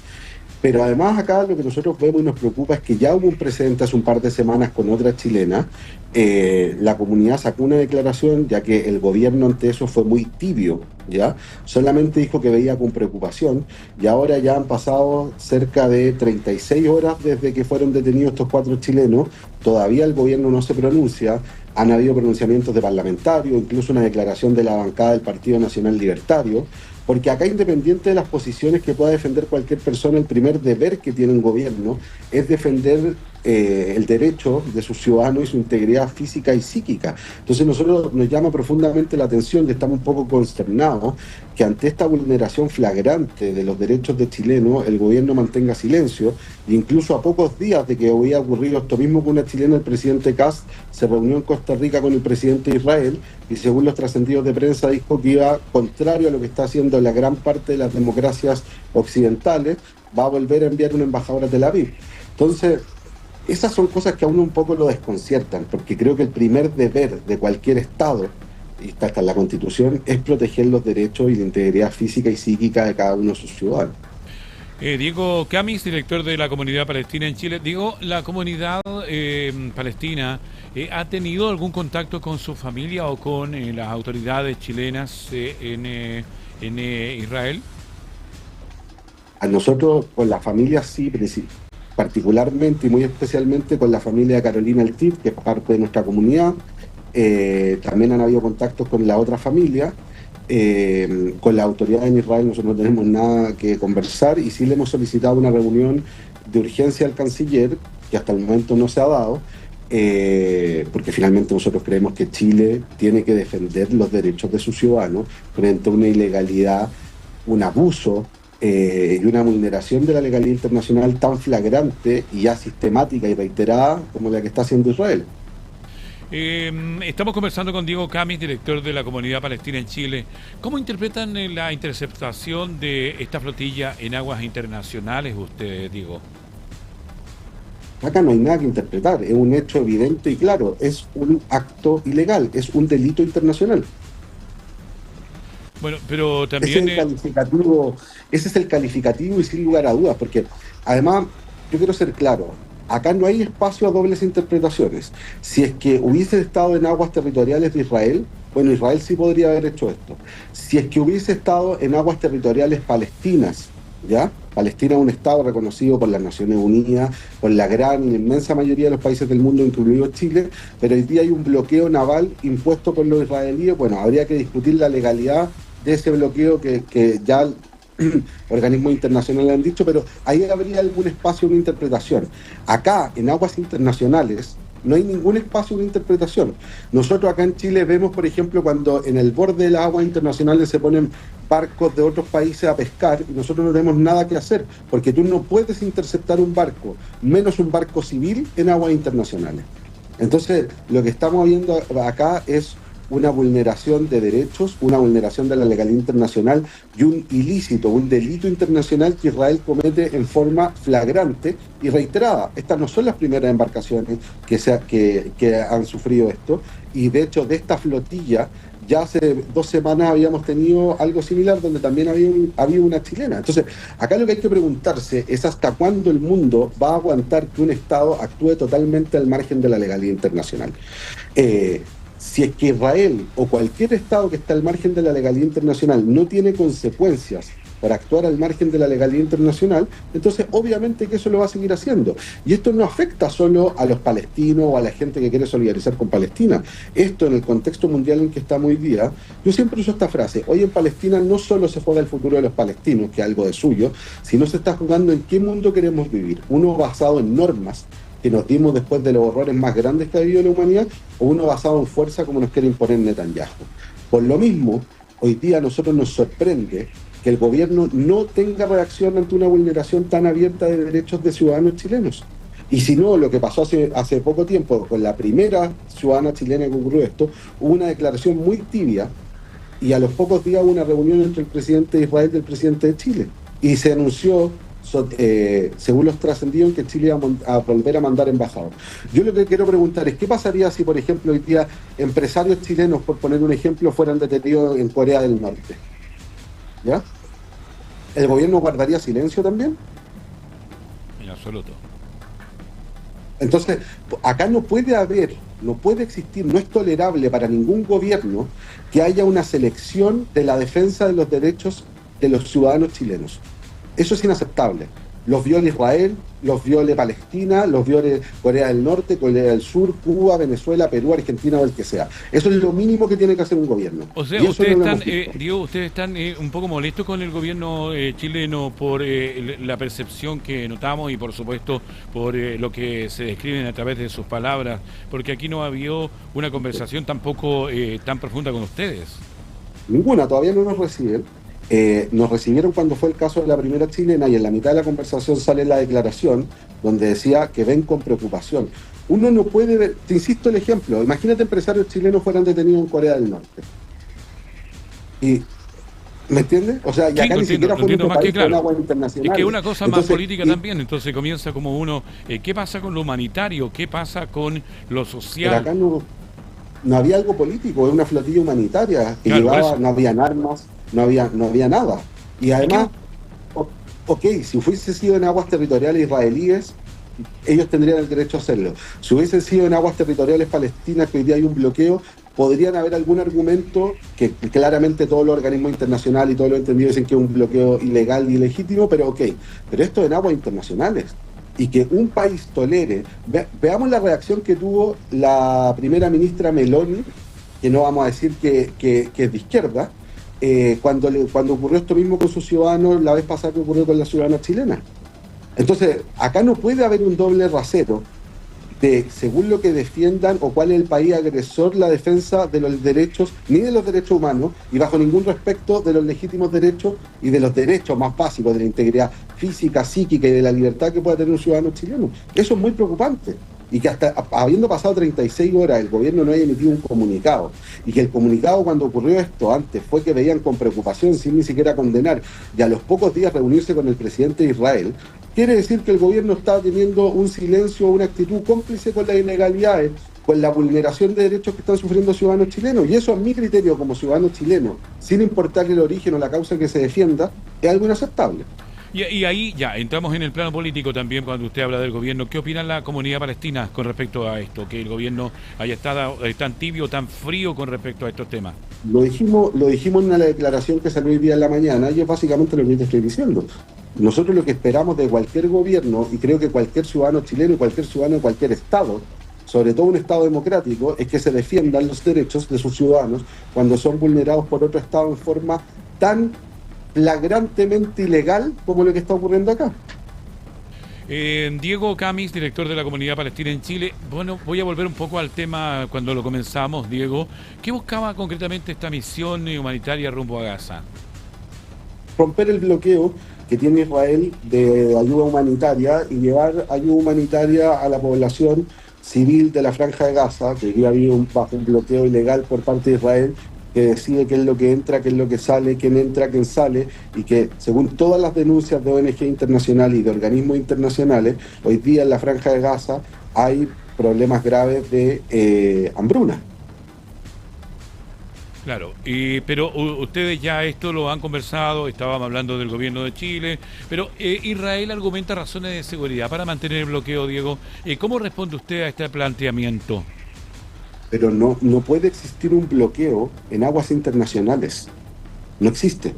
Pero además acá lo que nosotros vemos y nos preocupa es que ya hubo un precedente hace un par de semanas con otra chilena. La comunidad sacó una declaración, ya que el gobierno ante eso fue muy tibio, ¿ya? Solamente dijo que veía con preocupación, y ahora ya han pasado cerca de 36 horas desde que fueron detenidos estos 4 chilenos. Todavía el gobierno no se pronuncia, han habido pronunciamientos de parlamentarios, incluso una declaración de la bancada del Partido Nacional Libertario. Porque acá, independiente de las posiciones que pueda defender cualquier persona, el primer deber que tiene un gobierno es defender el derecho de sus ciudadanos y su integridad física y psíquica. Entonces nosotros nos llama profundamente la atención y estamos un poco consternados que ante esta vulneración flagrante de los derechos de chilenos, el gobierno mantenga silencio, e incluso a pocos días de que había ocurrido esto mismo con una chilena, el presidente Kast se reunió en Costa Rica con el presidente de Israel y según los trascendidos de prensa dijo que iba, contrario a lo que está haciendo la gran parte de las democracias occidentales, va a volver a enviar una embajadora a Tel Aviv. Entonces, esas son cosas que a uno un poco lo desconciertan, porque creo que el primer deber de cualquier Estado, y está hasta en la Constitución, es proteger los derechos y la integridad física y psíquica de cada uno de sus ciudadanos. Diego Camis, director de la Comunidad Palestina en Chile. Diego, ¿la comunidad palestina ha tenido algún contacto con su familia o con las autoridades chilenas en Israel? A nosotros, con la familia sí, particularmente y muy especialmente con la familia de Carolina Altit, que es parte de nuestra comunidad. También han habido contactos con la otra familia. Con la autoridad en Israel nosotros no tenemos nada que conversar y sí le hemos solicitado una reunión de urgencia al canciller, que hasta el momento no se ha dado, porque finalmente nosotros creemos que Chile tiene que defender los derechos de sus ciudadanos frente a una ilegalidad, un abuso y una vulneración de la legalidad internacional tan flagrante y ya sistemática y reiterada como la que está haciendo Israel. Estamos conversando con Diego Camis, director de la Comunidad Palestina en Chile. ¿Cómo interpretan la interceptación de esta flotilla en aguas internacionales ustedes, Diego? Acá no hay nada que interpretar, es un hecho evidente y claro, es un acto ilegal, es un delito internacional. Bueno, pero también... Ese es el calificativo y sin lugar a dudas, porque además, yo quiero ser claro, acá no hay espacio a dobles interpretaciones. Si es que hubiese estado en aguas territoriales de Israel, Bueno, Israel sí podría haber hecho esto. Si es que hubiese estado en aguas territoriales palestinas, ¿ya? Palestina es un Estado reconocido por las Naciones Unidas, por la gran y inmensa mayoría de los países del mundo, incluido Chile, pero hoy día hay un bloqueo naval impuesto por los israelíes. Bueno, habría que discutir la legalidad de ese bloqueo que ya organismos internacionales han dicho, pero ahí habría algún espacio de interpretación. Acá, en aguas internacionales, no hay ningún espacio de interpretación. Nosotros acá en Chile vemos, por ejemplo, cuando en el borde de las aguas internacionales se ponen barcos de otros países a pescar, y nosotros no tenemos nada que hacer, porque tú no puedes interceptar un barco, menos un barco civil, en aguas internacionales. Entonces, lo que estamos viendo acá es una vulneración de derechos, una vulneración de la legalidad internacional y un ilícito, un delito internacional que Israel comete en forma flagrante y reiterada. Estas no son las primeras embarcaciones que han sufrido esto, y de hecho de esta flotilla ya hace 2 semanas habíamos tenido algo similar donde también había una chilena. Entonces, acá lo que hay que preguntarse es hasta cuándo el mundo va a aguantar que un Estado actúe totalmente al margen de la legalidad internacional. Si es que Israel o cualquier Estado que está al margen de la legalidad internacional no tiene consecuencias para actuar al margen de la legalidad internacional, entonces obviamente que eso lo va a seguir haciendo. Y esto no afecta solo a los palestinos o a la gente que quiere solidarizar con Palestina. Esto, en el contexto mundial en que estamos hoy día, yo siempre uso esta frase: hoy en Palestina no solo se juega el futuro de los palestinos, que es algo de suyo, sino se está jugando en qué mundo queremos vivir. Uno basado en normas que nos dimos después de los horrores más grandes que ha vivido la humanidad, o uno basado en fuerza como nos quiere imponer Netanyahu. Por lo mismo, hoy día a nosotros nos sorprende que el gobierno no tenga reacción ante una vulneración tan abierta de derechos de ciudadanos chilenos. Y si no, lo que pasó hace poco tiempo con la primera ciudadana chilena que ocurrió esto, hubo una declaración muy tibia, y a los pocos días hubo una reunión entre el presidente de Israel y el presidente de Chile, y se anunció, según los trascendidos, que Chile iba a volver a mandar embajador. Yo lo que quiero preguntar es: ¿qué pasaría si, por ejemplo, hoy día empresarios chilenos, por poner un ejemplo, fueran detenidos en Corea del Norte? ¿Ya? ¿El gobierno guardaría silencio también? En absoluto. Entonces, acá no puede existir, no es tolerable para ningún gobierno que haya una selección de la defensa de los derechos de los ciudadanos chilenos. Eso es inaceptable. Los viole Israel, los viole Palestina, los viole Corea del Norte, Corea del Sur, Cuba, Venezuela, Perú, Argentina o el que sea. Eso es lo mínimo que tiene que hacer un gobierno. O sea, ustedes están un poco molestos con el gobierno chileno por la percepción que notamos y por supuesto por lo que se describen a través de sus palabras, porque aquí no ha habido una conversación tampoco tan profunda con ustedes. Ninguna, todavía no nos reciben. Nos recibieron cuando fue el caso de la primera chilena, y en la mitad de la conversación sale la declaración donde decía que ven con preocupación. Uno no puede ver, te insisto el ejemplo, imagínate empresarios chilenos fueran detenidos en Corea del Norte. Y, ¿me entiendes? O sea, y acá ni siquiera fue un país con agua internacional. Es que una cosa más política también, entonces comienza como uno, ¿qué pasa con lo humanitario? ¿Qué pasa con lo social? Pero acá no había algo político, es una flotilla humanitaria que llevaba, no habían armas, no había nada. Y además, si hubiese sido en aguas territoriales israelíes, ellos tendrían el derecho a hacerlo. Si hubiese sido en aguas territoriales palestinas, que hoy día hay un bloqueo, podrían haber algún argumento que claramente todos los organismos internacionales y todos los entendidos dicen que es un bloqueo ilegal y ilegítimo, pero pero esto en aguas internacionales. Y que un país tolere, veamos la reacción que tuvo la primera ministra Meloni, que no vamos a decir que es de izquierda, cuando ocurrió esto mismo con sus ciudadanos la vez pasada que ocurrió con la ciudadana chilena. Entonces, acá no puede haber un doble rasero de, según lo que defiendan o cuál es el país agresor, la defensa de los derechos, ni de los derechos humanos, y bajo ningún respecto de los legítimos derechos y de los derechos más básicos de la integridad física, psíquica y de la libertad que pueda tener un ciudadano chileno. Eso es muy preocupante. Y que hasta habiendo pasado 36 horas el gobierno no haya emitido un comunicado, y que el comunicado cuando ocurrió esto antes fue que veían con preocupación sin ni siquiera condenar, y a los pocos días reunirse con el presidente de Israel, quiere decir que el gobierno está teniendo un silencio, una actitud cómplice con las ilegalidades, con la vulneración de derechos que están sufriendo ciudadanos chilenos. Y eso, a mi criterio como ciudadano chileno, sin importar el origen o la causa que se defienda, es algo inaceptable. Y ahí ya entramos en el plano político también cuando usted habla del gobierno. ¿Qué opina la comunidad palestina con respecto a esto? Que el gobierno haya estado tan tibio, tan frío con respecto a estos temas. Lo dijimos en una declaración que salió hoy día en la mañana, y es básicamente lo que te estoy diciendo. Nosotros lo que esperamos de cualquier gobierno, y creo que cualquier ciudadano chileno y cualquier ciudadano de cualquier estado, sobre todo un estado democrático, es que se defiendan los derechos de sus ciudadanos cuando son vulnerados por otro estado en forma tan flagrantemente ilegal como lo que está ocurriendo acá. Diego Camis, director de la Comunidad Palestina en Chile. Bueno, voy a volver un poco al tema cuando lo comenzamos, Diego. ¿Qué buscaba concretamente esta misión humanitaria rumbo a Gaza? Romper el bloqueo que tiene Israel de ayuda humanitaria y llevar ayuda humanitaria a la población civil de la Franja de Gaza, que hoy había bajo un bloqueo ilegal por parte de Israel, que decide qué es lo que entra, qué es lo que sale, quién entra, quién sale, y que según todas las denuncias de ONG internacionales y de organismos internacionales, hoy día en la Franja de Gaza hay problemas graves de hambruna. Claro, pero ustedes ya esto lo han conversado, estábamos hablando del gobierno de Chile, pero Israel argumenta razones de seguridad para mantener el bloqueo, Diego. ¿Cómo responde usted a este planteamiento? Pero no puede existir un bloqueo en aguas internacionales. No existe.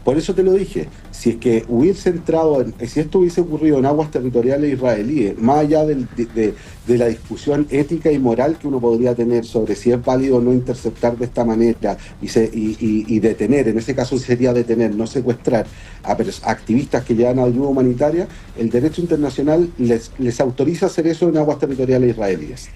Por eso te lo dije. Si es que hubiese entrado, si esto hubiese ocurrido en aguas territoriales israelíes, más allá de la discusión ética y moral que uno podría tener sobre si es válido o no interceptar de esta manera y detener, en ese caso sería detener, no secuestrar a activistas que llevan ayuda humanitaria, el derecho internacional les autoriza hacer eso en aguas territoriales israelíes.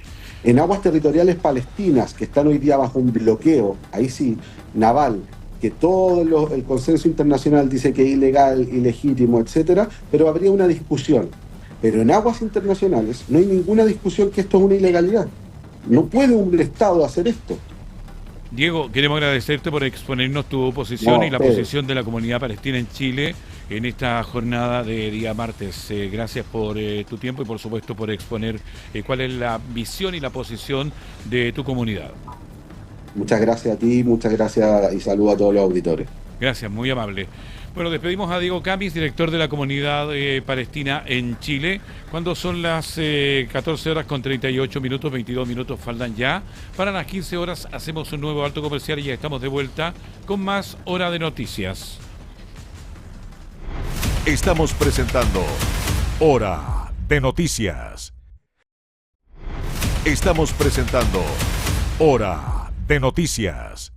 En aguas territoriales palestinas, que están hoy día bajo un bloqueo, ahí sí, naval, que todo el consenso internacional dice que es ilegal, ilegítimo, etcétera, pero habría una discusión. Pero en aguas internacionales no hay ninguna discusión que esto es una ilegalidad. No puede un Estado hacer esto. Diego, queremos agradecerte por exponernos tu posición y la posición de la comunidad palestina en Chile en esta jornada de día martes. Gracias por tu tiempo y por supuesto por exponer cuál es la visión y la posición de tu comunidad. Muchas gracias a ti, muchas gracias y saludo a todos los auditores. Gracias, muy amable. Bueno, despedimos a Diego Camis, director de la comunidad palestina en Chile, cuando son las 14 horas con 38 minutos, 22 minutos faltan ya. Para las 15 horas hacemos un nuevo alto comercial y ya estamos de vuelta con más Hora de Noticias. Estamos presentando Hora de Noticias. Estamos presentando Hora de Noticias.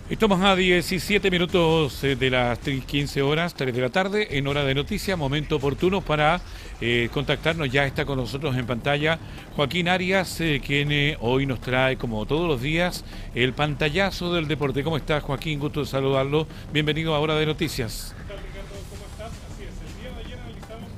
Estamos a 17 minutos de las 15 horas, 3 de la tarde, en Hora de Noticias, momento oportuno para contactarnos. Ya está con nosotros en pantalla Joaquín Arias, quien hoy nos trae, como todos los días, el pantallazo del deporte. ¿Cómo estás, Joaquín? Gusto de saludarlo. Bienvenido a Hora de Noticias. ¿Qué tal, Ricardo? ¿Cómo estás? Así es, el día de ayer analizamos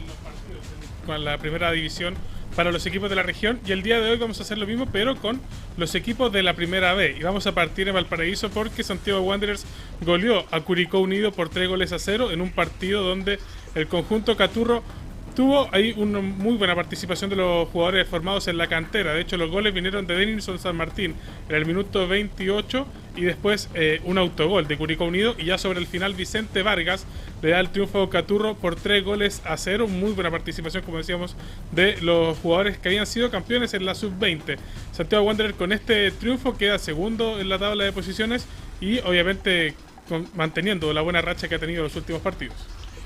los partidos con la primera división para los equipos de la región, y el día de hoy vamos a hacer lo mismo pero con los equipos de la primera B, y vamos a partir en Valparaíso porque Santiago Wanderers goleó a Curicó Unido por 3-0 en un partido donde el conjunto Caturro tuvo ahí una muy buena participación de los jugadores formados en la cantera. De hecho, los goles vinieron de Denilson San Martín en el minuto 28 y después un autogol de Curicó Unido, y ya sobre el final Vicente Vargas le da el triunfo a Caturro por 3-0. Muy buena participación, como decíamos, de los jugadores que habían sido campeones en la sub-20. Santiago Wanderers con este triunfo queda segundo en la tabla de posiciones y obviamente manteniendo la buena racha que ha tenido en los últimos partidos.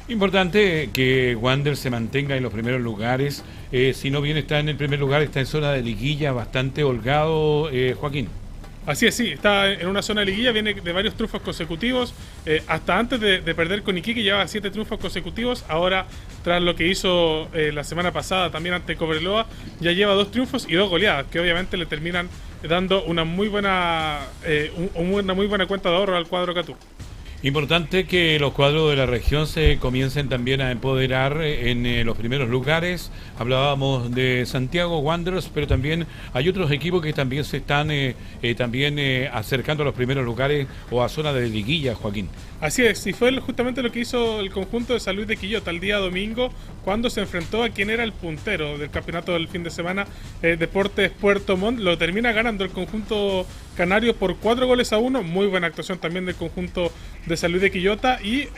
Importante que Wander se mantenga en los primeros lugares. Si no bien está en el primer lugar, está en zona de liguilla bastante holgado, Joaquín. Así es, sí, está en una zona de liguilla, viene de varios triunfos consecutivos. Hasta antes de perder con Iquique llevaba 7 triunfos consecutivos. Ahora, tras lo que hizo la semana pasada también ante Cobreloa, ya lleva 2 triunfos y 2 goleadas, que obviamente le terminan dando una muy buena cuenta de ahorro al cuadro Catur. Importante que los cuadros de la región se comiencen también a empoderar en los primeros lugares. Hablábamos de Santiago Wanderers, pero también hay otros equipos que también se están acercando a los primeros lugares o a zona de liguilla, Joaquín. Así es, y fue justamente lo que hizo el conjunto de San Luis de Quillota el día domingo, cuando se enfrentó a quien era el puntero del campeonato del fin de semana, Deportes Puerto Montt. Lo termina ganando el conjunto canario por 4-1. Muy buena actuación también del conjunto de San Luis de Quillota, y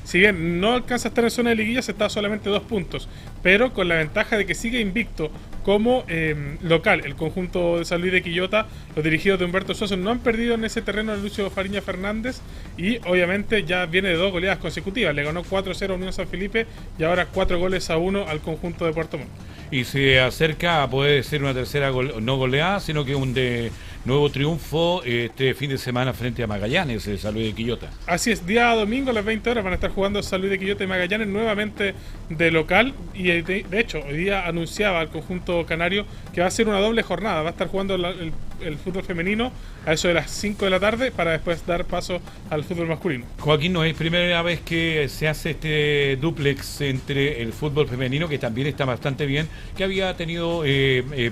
si bien no alcanza a estar en zona de liguilla, se está solamente 2 puntos, pero con la ventaja de que sigue invicto como local. El conjunto de San Luis de Quillota, los dirigidos de Humberto Suazo, no han perdido en ese terreno de Lucio Fariña Fernández, y obviamente ya viene de 2 goleadas consecutivas. Le ganó 4-0 a Unión San Felipe y ahora 4-1 al conjunto de Puerto Montt. Y se acerca, puede ser una tercera no goleada, sino que un nuevo triunfo este fin de semana frente a Magallanes, de San Luis de Quillota. Así es, día domingo a las 20 horas van a estar jugando San Luis de Quillota y Magallanes nuevamente de local, y de hecho hoy día anunciaba al conjunto canario que va a ser una doble jornada. Va a estar jugando el fútbol femenino a eso de las 5 de la tarde para después dar paso al fútbol masculino. Joaquín, no es primera vez que se hace este dúplex entre el fútbol femenino, que también está bastante bien, que había tenido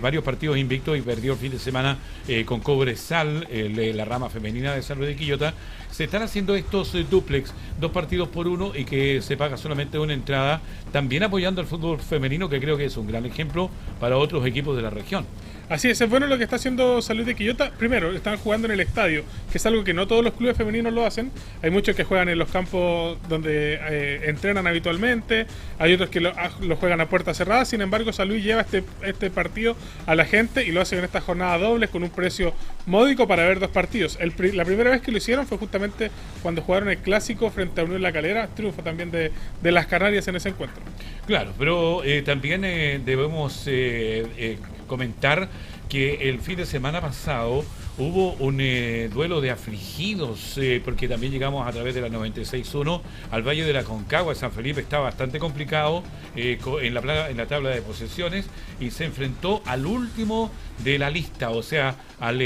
varios partidos invictos y perdió el fin de semana con Cobresal, la rama femenina de San Luis de Quillota. Se están haciendo estos dúplex, 2 partidos por 1, y que se paga solamente una entrada, también apoyando al fútbol femenino, que creo que es un gran ejemplo para otros equipos de la región. Así es bueno lo que está haciendo San Luis de Quillota. Primero, están jugando en el estadio, que es algo que no todos los clubes femeninos lo hacen. Hay muchos que juegan en los campos donde entrenan habitualmente, hay otros que lo juegan a puerta cerrada. Sin embargo, San Luis lleva este partido a la gente y lo hace en esta jornada doble con un precio módico para ver 2 partidos. La primera vez que lo hicieron fue justamente cuando jugaron el clásico frente a Unión La Calera, triunfo también de las Canarias en ese encuentro. Claro, pero también debemos comentar que el fin de semana pasado hubo un duelo de afligidos, porque también llegamos a través de la 96.1 al Valle de la Concagua. San Felipe está bastante complicado en la tabla de posiciones, y se enfrentó al último de la lista, o sea, al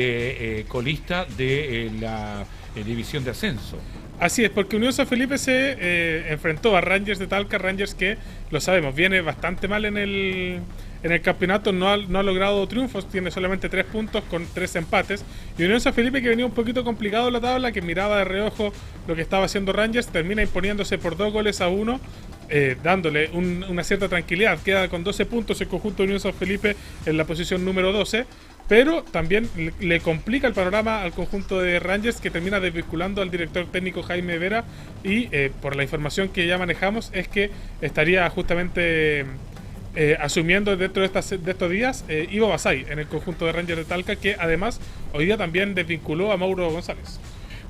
colista de la división de ascenso. Así es, porque Unión San Felipe se enfrentó a Rangers de Talca. Rangers, que lo sabemos, viene bastante mal en el campeonato, no ha logrado triunfos, tiene solamente 3 puntos con 3 empates. Y Unión San Felipe, que venía un poquito complicado en la tabla, que miraba de reojo lo que estaba haciendo Rangers, termina imponiéndose por 2-1, dándole una cierta tranquilidad. Queda con 12 puntos el conjunto de Unión San Felipe en la posición número 12. Pero también le complica el panorama al conjunto de Rangers, que termina desvinculando al director técnico Jaime Vera, y por la información que ya manejamos es que estaría justamente asumiendo dentro de estos días Ivo Basay en el conjunto de Rangers de Talca, que además hoy día también desvinculó a Mauro González.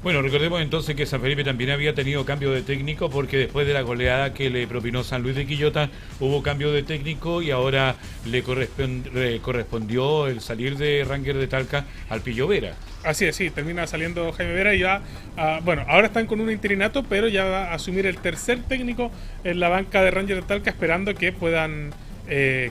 Bueno, recordemos entonces que San Felipe también había tenido cambio de técnico, porque después de la goleada que le propinó San Luis de Quillota hubo cambio de técnico, y ahora le correspondió el salir de Rangers de Talca al Pillo Vera. Así es, sí, termina saliendo Jaime Vera y va ahora están con un interinato, pero ya va a asumir el tercer técnico en la banca de Rangers de Talca, esperando que puedan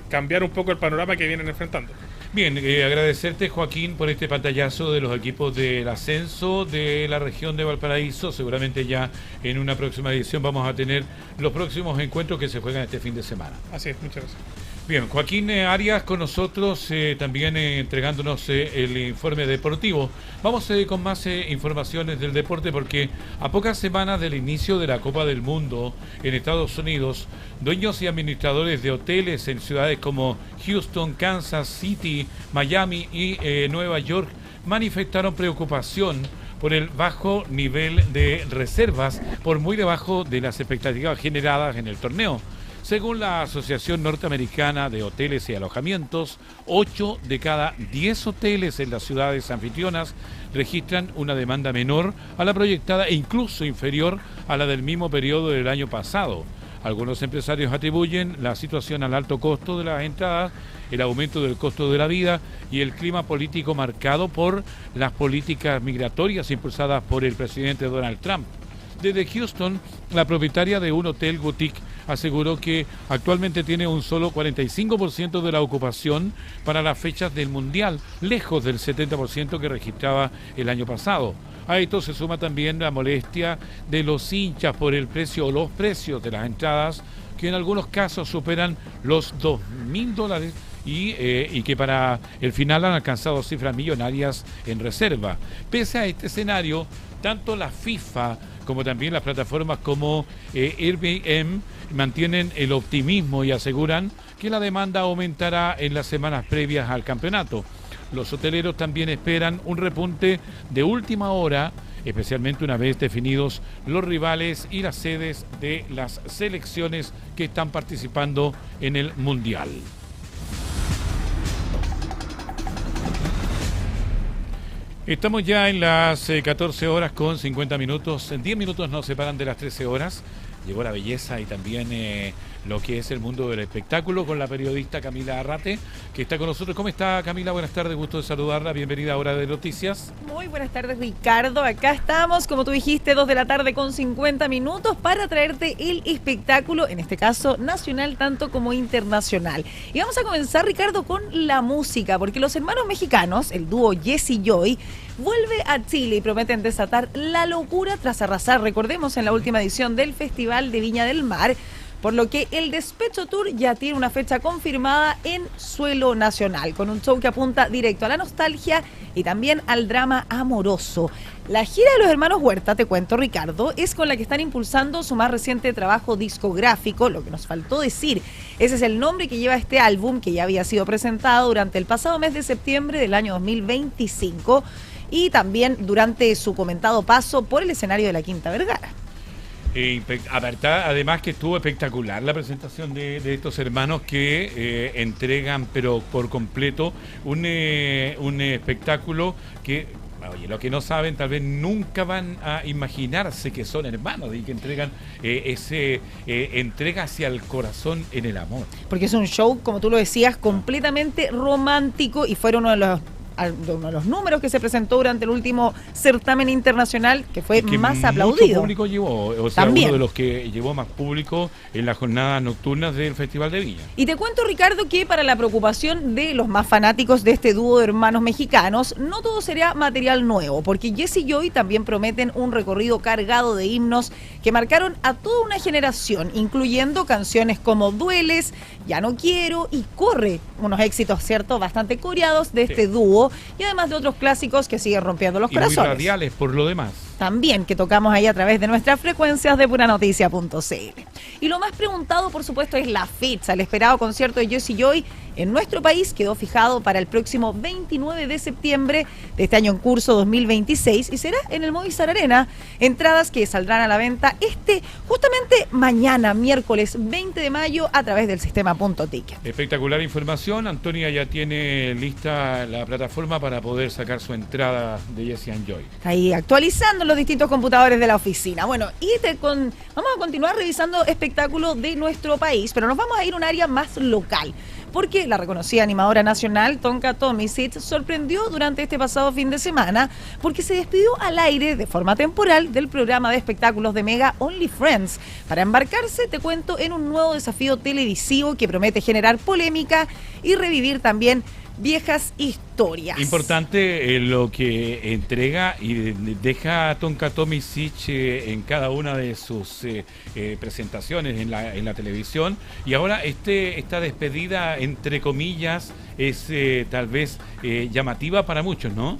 cambiar un poco el panorama que vienen enfrentando. Bien, agradecerte, Joaquín, por este pantallazo de los equipos del ascenso de la región de Valparaíso. Seguramente ya en una próxima edición vamos a tener los próximos encuentros que se juegan este fin de semana. Así es, muchas gracias. Bien, Joaquín Arias con nosotros, también entregándonos el informe deportivo. Vamos con más informaciones del deporte, porque a pocas semanas del inicio de la Copa del Mundo en Estados Unidos, dueños y administradores de hoteles en ciudades como Houston, Kansas City, Miami y Nueva York manifestaron preocupación por el bajo nivel de reservas, por muy debajo de las expectativas generadas en el torneo. Según la Asociación Norteamericana de Hoteles y Alojamientos, 8 de cada 10 hoteles en las ciudades anfitrionas registran una demanda menor a la proyectada e incluso inferior a la del mismo periodo del año pasado. Algunos empresarios atribuyen la situación al alto costo de las entradas, el aumento del costo de la vida y el clima político marcado por las políticas migratorias impulsadas por el presidente Donald Trump. Desde Houston, la propietaria de un hotel boutique aseguró que actualmente tiene un solo 45% de la ocupación para las fechas del Mundial, lejos del 70% que registraba el año pasado. A esto se suma también la molestia de los hinchas por el precio o los precios de las entradas, que en algunos casos superan los $2.000 y que para el final han alcanzado cifras millonarias en reserva. Pese a este escenario, tanto la FIFA como también las plataformas como Airbnb mantienen el optimismo y aseguran que la demanda aumentará en las semanas previas al campeonato. Los hoteleros también esperan un repunte de última hora, especialmente una vez definidos los rivales y las sedes de las selecciones que están participando en el Mundial. Estamos ya en las 14 horas con 50 minutos. En 10 minutos nos separan de las 13 horas. Llegó la belleza y también lo que es el mundo del espectáculo con la periodista Camila Arrate, que está con nosotros. ¿Cómo está, Camila? Buenas tardes, gusto de saludarla. Bienvenida a Hora de Noticias. Muy buenas tardes, Ricardo. Acá estamos, como tú dijiste, 2 de la tarde con 50 minutos para traerte el espectáculo, en este caso nacional tanto como internacional. Y vamos a comenzar, Ricardo, con la música, porque los hermanos mexicanos, el dúo Jesse Joy, vuelve a Chile y prometen desatar la locura tras arrasar, recordemos, en la última edición del Festival de Viña del Mar, por lo que el Despecho Tour ya tiene una fecha confirmada en suelo nacional, con un show que apunta directo a la nostalgia y también al drama amoroso. La gira de los hermanos Huerta, te cuento, Ricardo, es con la que están impulsando su más reciente trabajo discográfico, lo que nos faltó decir. Ese es el nombre que lleva este álbum, que ya había sido presentado durante el pasado mes de septiembre del año 2025 y también durante su comentado paso por el escenario de la Quinta Vergara. Además que estuvo espectacular la presentación de estos hermanos que entregan, pero por completo, un espectáculo que, oye, lo que no saben, tal vez nunca van a imaginarse que son hermanos y que entregan entrega hacia el corazón en el amor. Porque es un show, como tú lo decías, completamente romántico y fueron uno de los números que se presentó durante el último certamen internacional que fue más aplaudido. Mucho público llevó, o sea, también. Uno de los que llevó más público en las jornadas nocturnas del Festival de Viña. Y te cuento, Ricardo, que para la preocupación de los más fanáticos de este dúo de hermanos mexicanos, no todo sería material nuevo, porque Jesse y Joy también prometen un recorrido cargado de himnos que marcaron a toda una generación, incluyendo canciones como Dueles, Ya no quiero y Corre, unos éxitos, ¿cierto?, bastante coreados de este dúo, y además de otros clásicos que siguen rompiendo los corazones. Y muy radiales por lo demás. También, que tocamos ahí a través de nuestras frecuencias de puranoticia.cl. Y lo más preguntado, por supuesto, es la fecha. El esperado concierto de Jesse Joy en nuestro país quedó fijado para el próximo 29 de septiembre de este año en curso 2026 y será en el Movistar Arena. Entradas que saldrán a la venta justamente mañana, miércoles 20 de mayo, a través del sistema Punto Ticket. Espectacular información. Antonia ya tiene lista la plataforma para poder sacar su entrada de Jesse and Joy. Está ahí actualizando los distintos computadores de la oficina. Bueno, vamos a continuar revisando espectáculos de nuestro país, pero nos vamos a ir a un área más local, porque la reconocida animadora nacional Tonka Tomisic sorprendió durante este pasado fin de semana porque se despidió al aire de forma temporal del programa de espectáculos de Mega Only Friends para embarcarse, te cuento, en un nuevo desafío televisivo que promete generar polémica y revivir también viejas historias. Importante lo que entrega y deja Tonka Tomisic en cada una de sus presentaciones en la televisión, y ahora esta despedida, entre comillas, es tal vez llamativa para muchos, ¿no?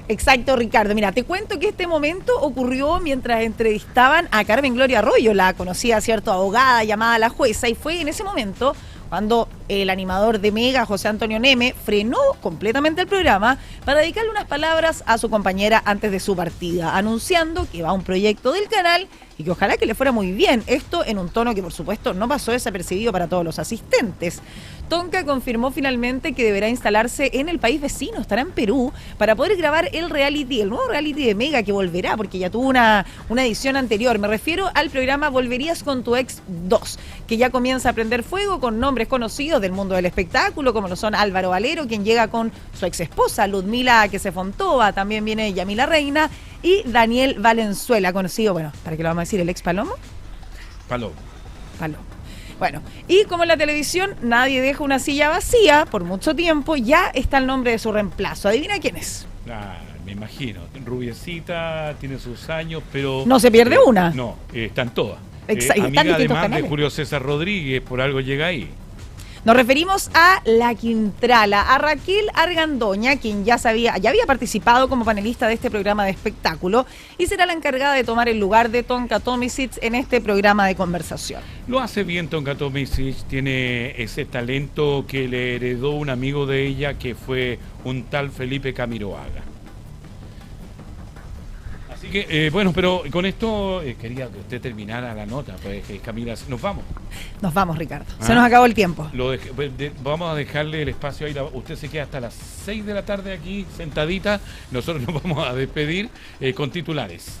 Exacto, Ricardo. Mira, te cuento que este momento ocurrió mientras entrevistaban a Carmen Gloria Arroyo, la conocida, cierto, abogada llamada La Jueza, y fue en ese momento cuando el animador de Mega, José Antonio Neme, frenó completamente el programa para dedicarle unas palabras a su compañera antes de su partida, anunciando que va a un proyecto del canal y que ojalá que le fuera muy bien. Esto en un tono que, por supuesto, no pasó desapercibido para todos los asistentes. Tonka confirmó finalmente que deberá instalarse en el país vecino, estará en Perú, para poder grabar el nuevo reality de Mega que volverá, porque ya tuvo una edición anterior. Me refiero al programa Volverías con tu ex 2, que ya comienza a prender fuego con nombres conocidos del mundo del espectáculo, como lo son Álvaro Valero, quien llega con su ex esposa, Ludmila Quesefontova, también viene Yamila Reina, y Daniel Valenzuela, conocido, bueno, ¿para qué lo vamos a decir? ¿El ex Palomo? Palomo. Bueno, y como en la televisión nadie deja una silla vacía por mucho tiempo, ya está el nombre de su reemplazo. ¿Adivina quién es? Me imagino. Rubiecita, tiene sus años, pero... No se pierde una. No, están todas. Amiga además canales de Julio César Rodríguez, por algo llega ahí. Nos referimos a La Quintrala, a Raquel Argandoña, quien ya había participado como panelista de este programa de espectáculo y será la encargada de tomar el lugar de Tonka Tomisic en este programa de conversación. Lo hace bien Tonka Tomisic, tiene ese talento que le heredó un amigo de ella que fue un tal Felipe Camiroaga. Así que, bueno, pero con esto quería que usted terminara la nota, pues Camila, nos vamos. Nos vamos, Ricardo. Se nos acabó el tiempo. Vamos a dejarle el espacio ahí. Usted se queda hasta las 6 de la tarde aquí sentadita. Nosotros nos vamos a despedir con titulares.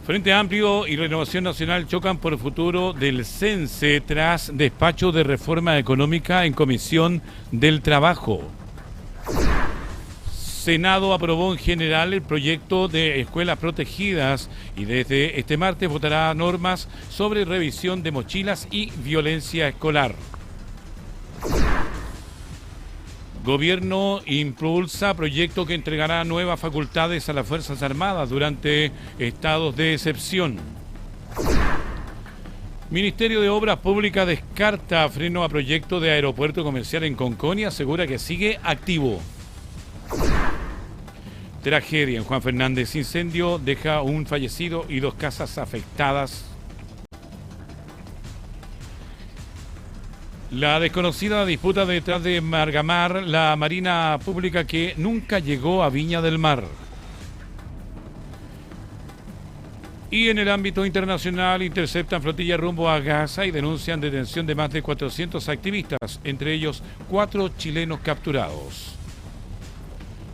Frente Amplio y Renovación Nacional chocan por el futuro del CENSE tras despacho de reforma económica en Comisión del Trabajo. Senado aprobó en general el proyecto de escuelas protegidas y desde este martes votará normas sobre revisión de mochilas y violencia escolar. Gobierno impulsa proyecto que entregará nuevas facultades a las Fuerzas Armadas durante estados de excepción. Ministerio de Obras Públicas descarta freno a proyecto de aeropuerto comercial en Concón y asegura que sigue activo. Tragedia en Juan Fernández. Incendio deja un fallecido y 2 casas afectadas. La desconocida disputa detrás de Margamar, la Marina Pública que nunca llegó a Viña del Mar. Y en el ámbito internacional interceptan flotilla rumbo a Gaza y denuncian detención de más de 400 activistas, entre ellos 4 chilenos capturados.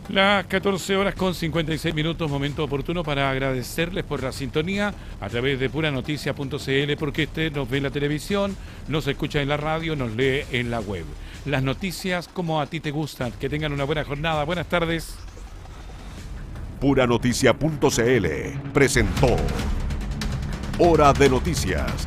Las 14:56, momento oportuno para agradecerles por la sintonía a través de puranoticia.cl, porque usted nos ve en la televisión, nos escucha en la radio, nos lee en la web. Las noticias como a ti te gustan. Que tengan una buena jornada. Buenas tardes. Puranoticia.cl presentó Hora de Noticias